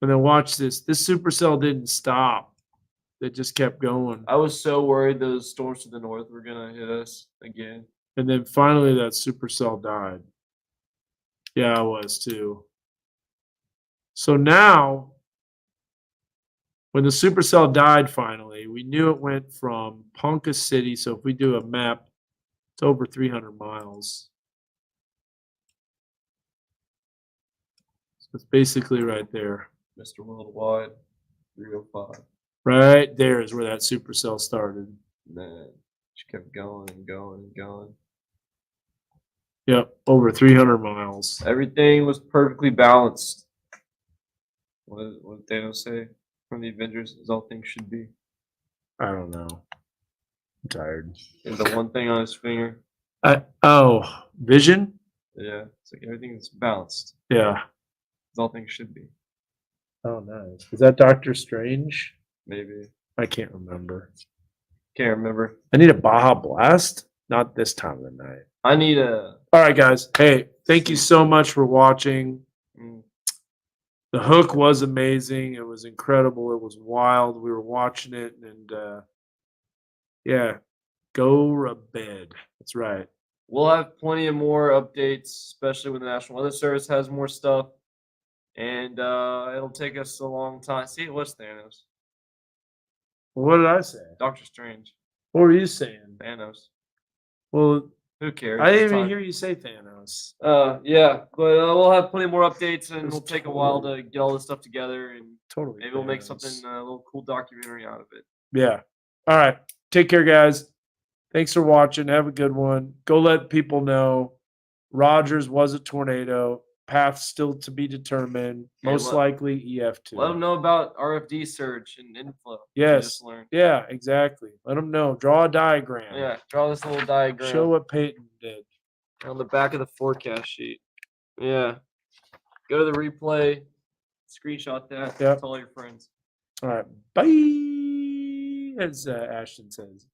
A: And then watch this. This supercell didn't stop. It just kept going.
B: I was so worried those storms to the north were gonna hit us again.
A: And then finally that supercell died. Yeah, I was too. So now, when the supercell died finally, we knew it went from Ponca City. So if we do a map, it's over 300 miles. So it's basically right there.
B: Mr. Worldwide, 305.
A: Right there is where that supercell started.
B: Man, just kept going and going and going.
A: Yep, over 300 miles.
B: Everything was perfectly balanced. What did Thanos say from the Avengers? As all things should be.
A: I don't know. I'm tired.
B: And the one thing on his finger.
A: Vision?
B: Yeah, it's like everything is balanced.
A: Yeah.
B: As all things should be.
A: Oh, nice. Is that Doctor Strange?
B: Maybe.
A: I can't remember.
B: Can't remember.
A: I need a Baja Blast? Not this time of the night.
B: I need a.
A: All right, guys. Hey, thank you so much for watching. The hook was amazing. It was incredible. It was wild. We were watching it, and yeah, go to bed. That's right.
B: We'll have plenty of more updates, especially when the National Weather Service has more stuff. And it'll take us a long time. See, it was Thanos.
A: What did I say?
B: Doctor Strange.
A: What were you saying?
B: Thanos.
A: Well,
B: who cares?
A: I didn't
B: It's
A: even
B: time.
A: hear you say Thanos.
B: Yeah, but we'll have plenty more updates, and
A: It's
B: it'll take a while to get all this stuff together, and
A: Totally.
B: maybe we'll make
A: Thanos.
B: something a little cool documentary out of it.
A: Yeah. All right. Take care, guys. Thanks for watching. Have a good one. Go let people know Rogers was a tornado. Path still to be determined.
B: Yeah,
A: Most likely EF2.
B: Let them know about RFD surge and inflow.
A: Yes.
B: Just learned.
A: Yeah, exactly. Let them know. Draw a diagram.
B: Yeah, draw this little diagram.
A: Show what Peyton did.
B: On the back of the forecast sheet. Yeah. Go to the replay. Screenshot that.
A: Yep.
B: Tell all your friends.
A: All right. Bye. As Ashton says.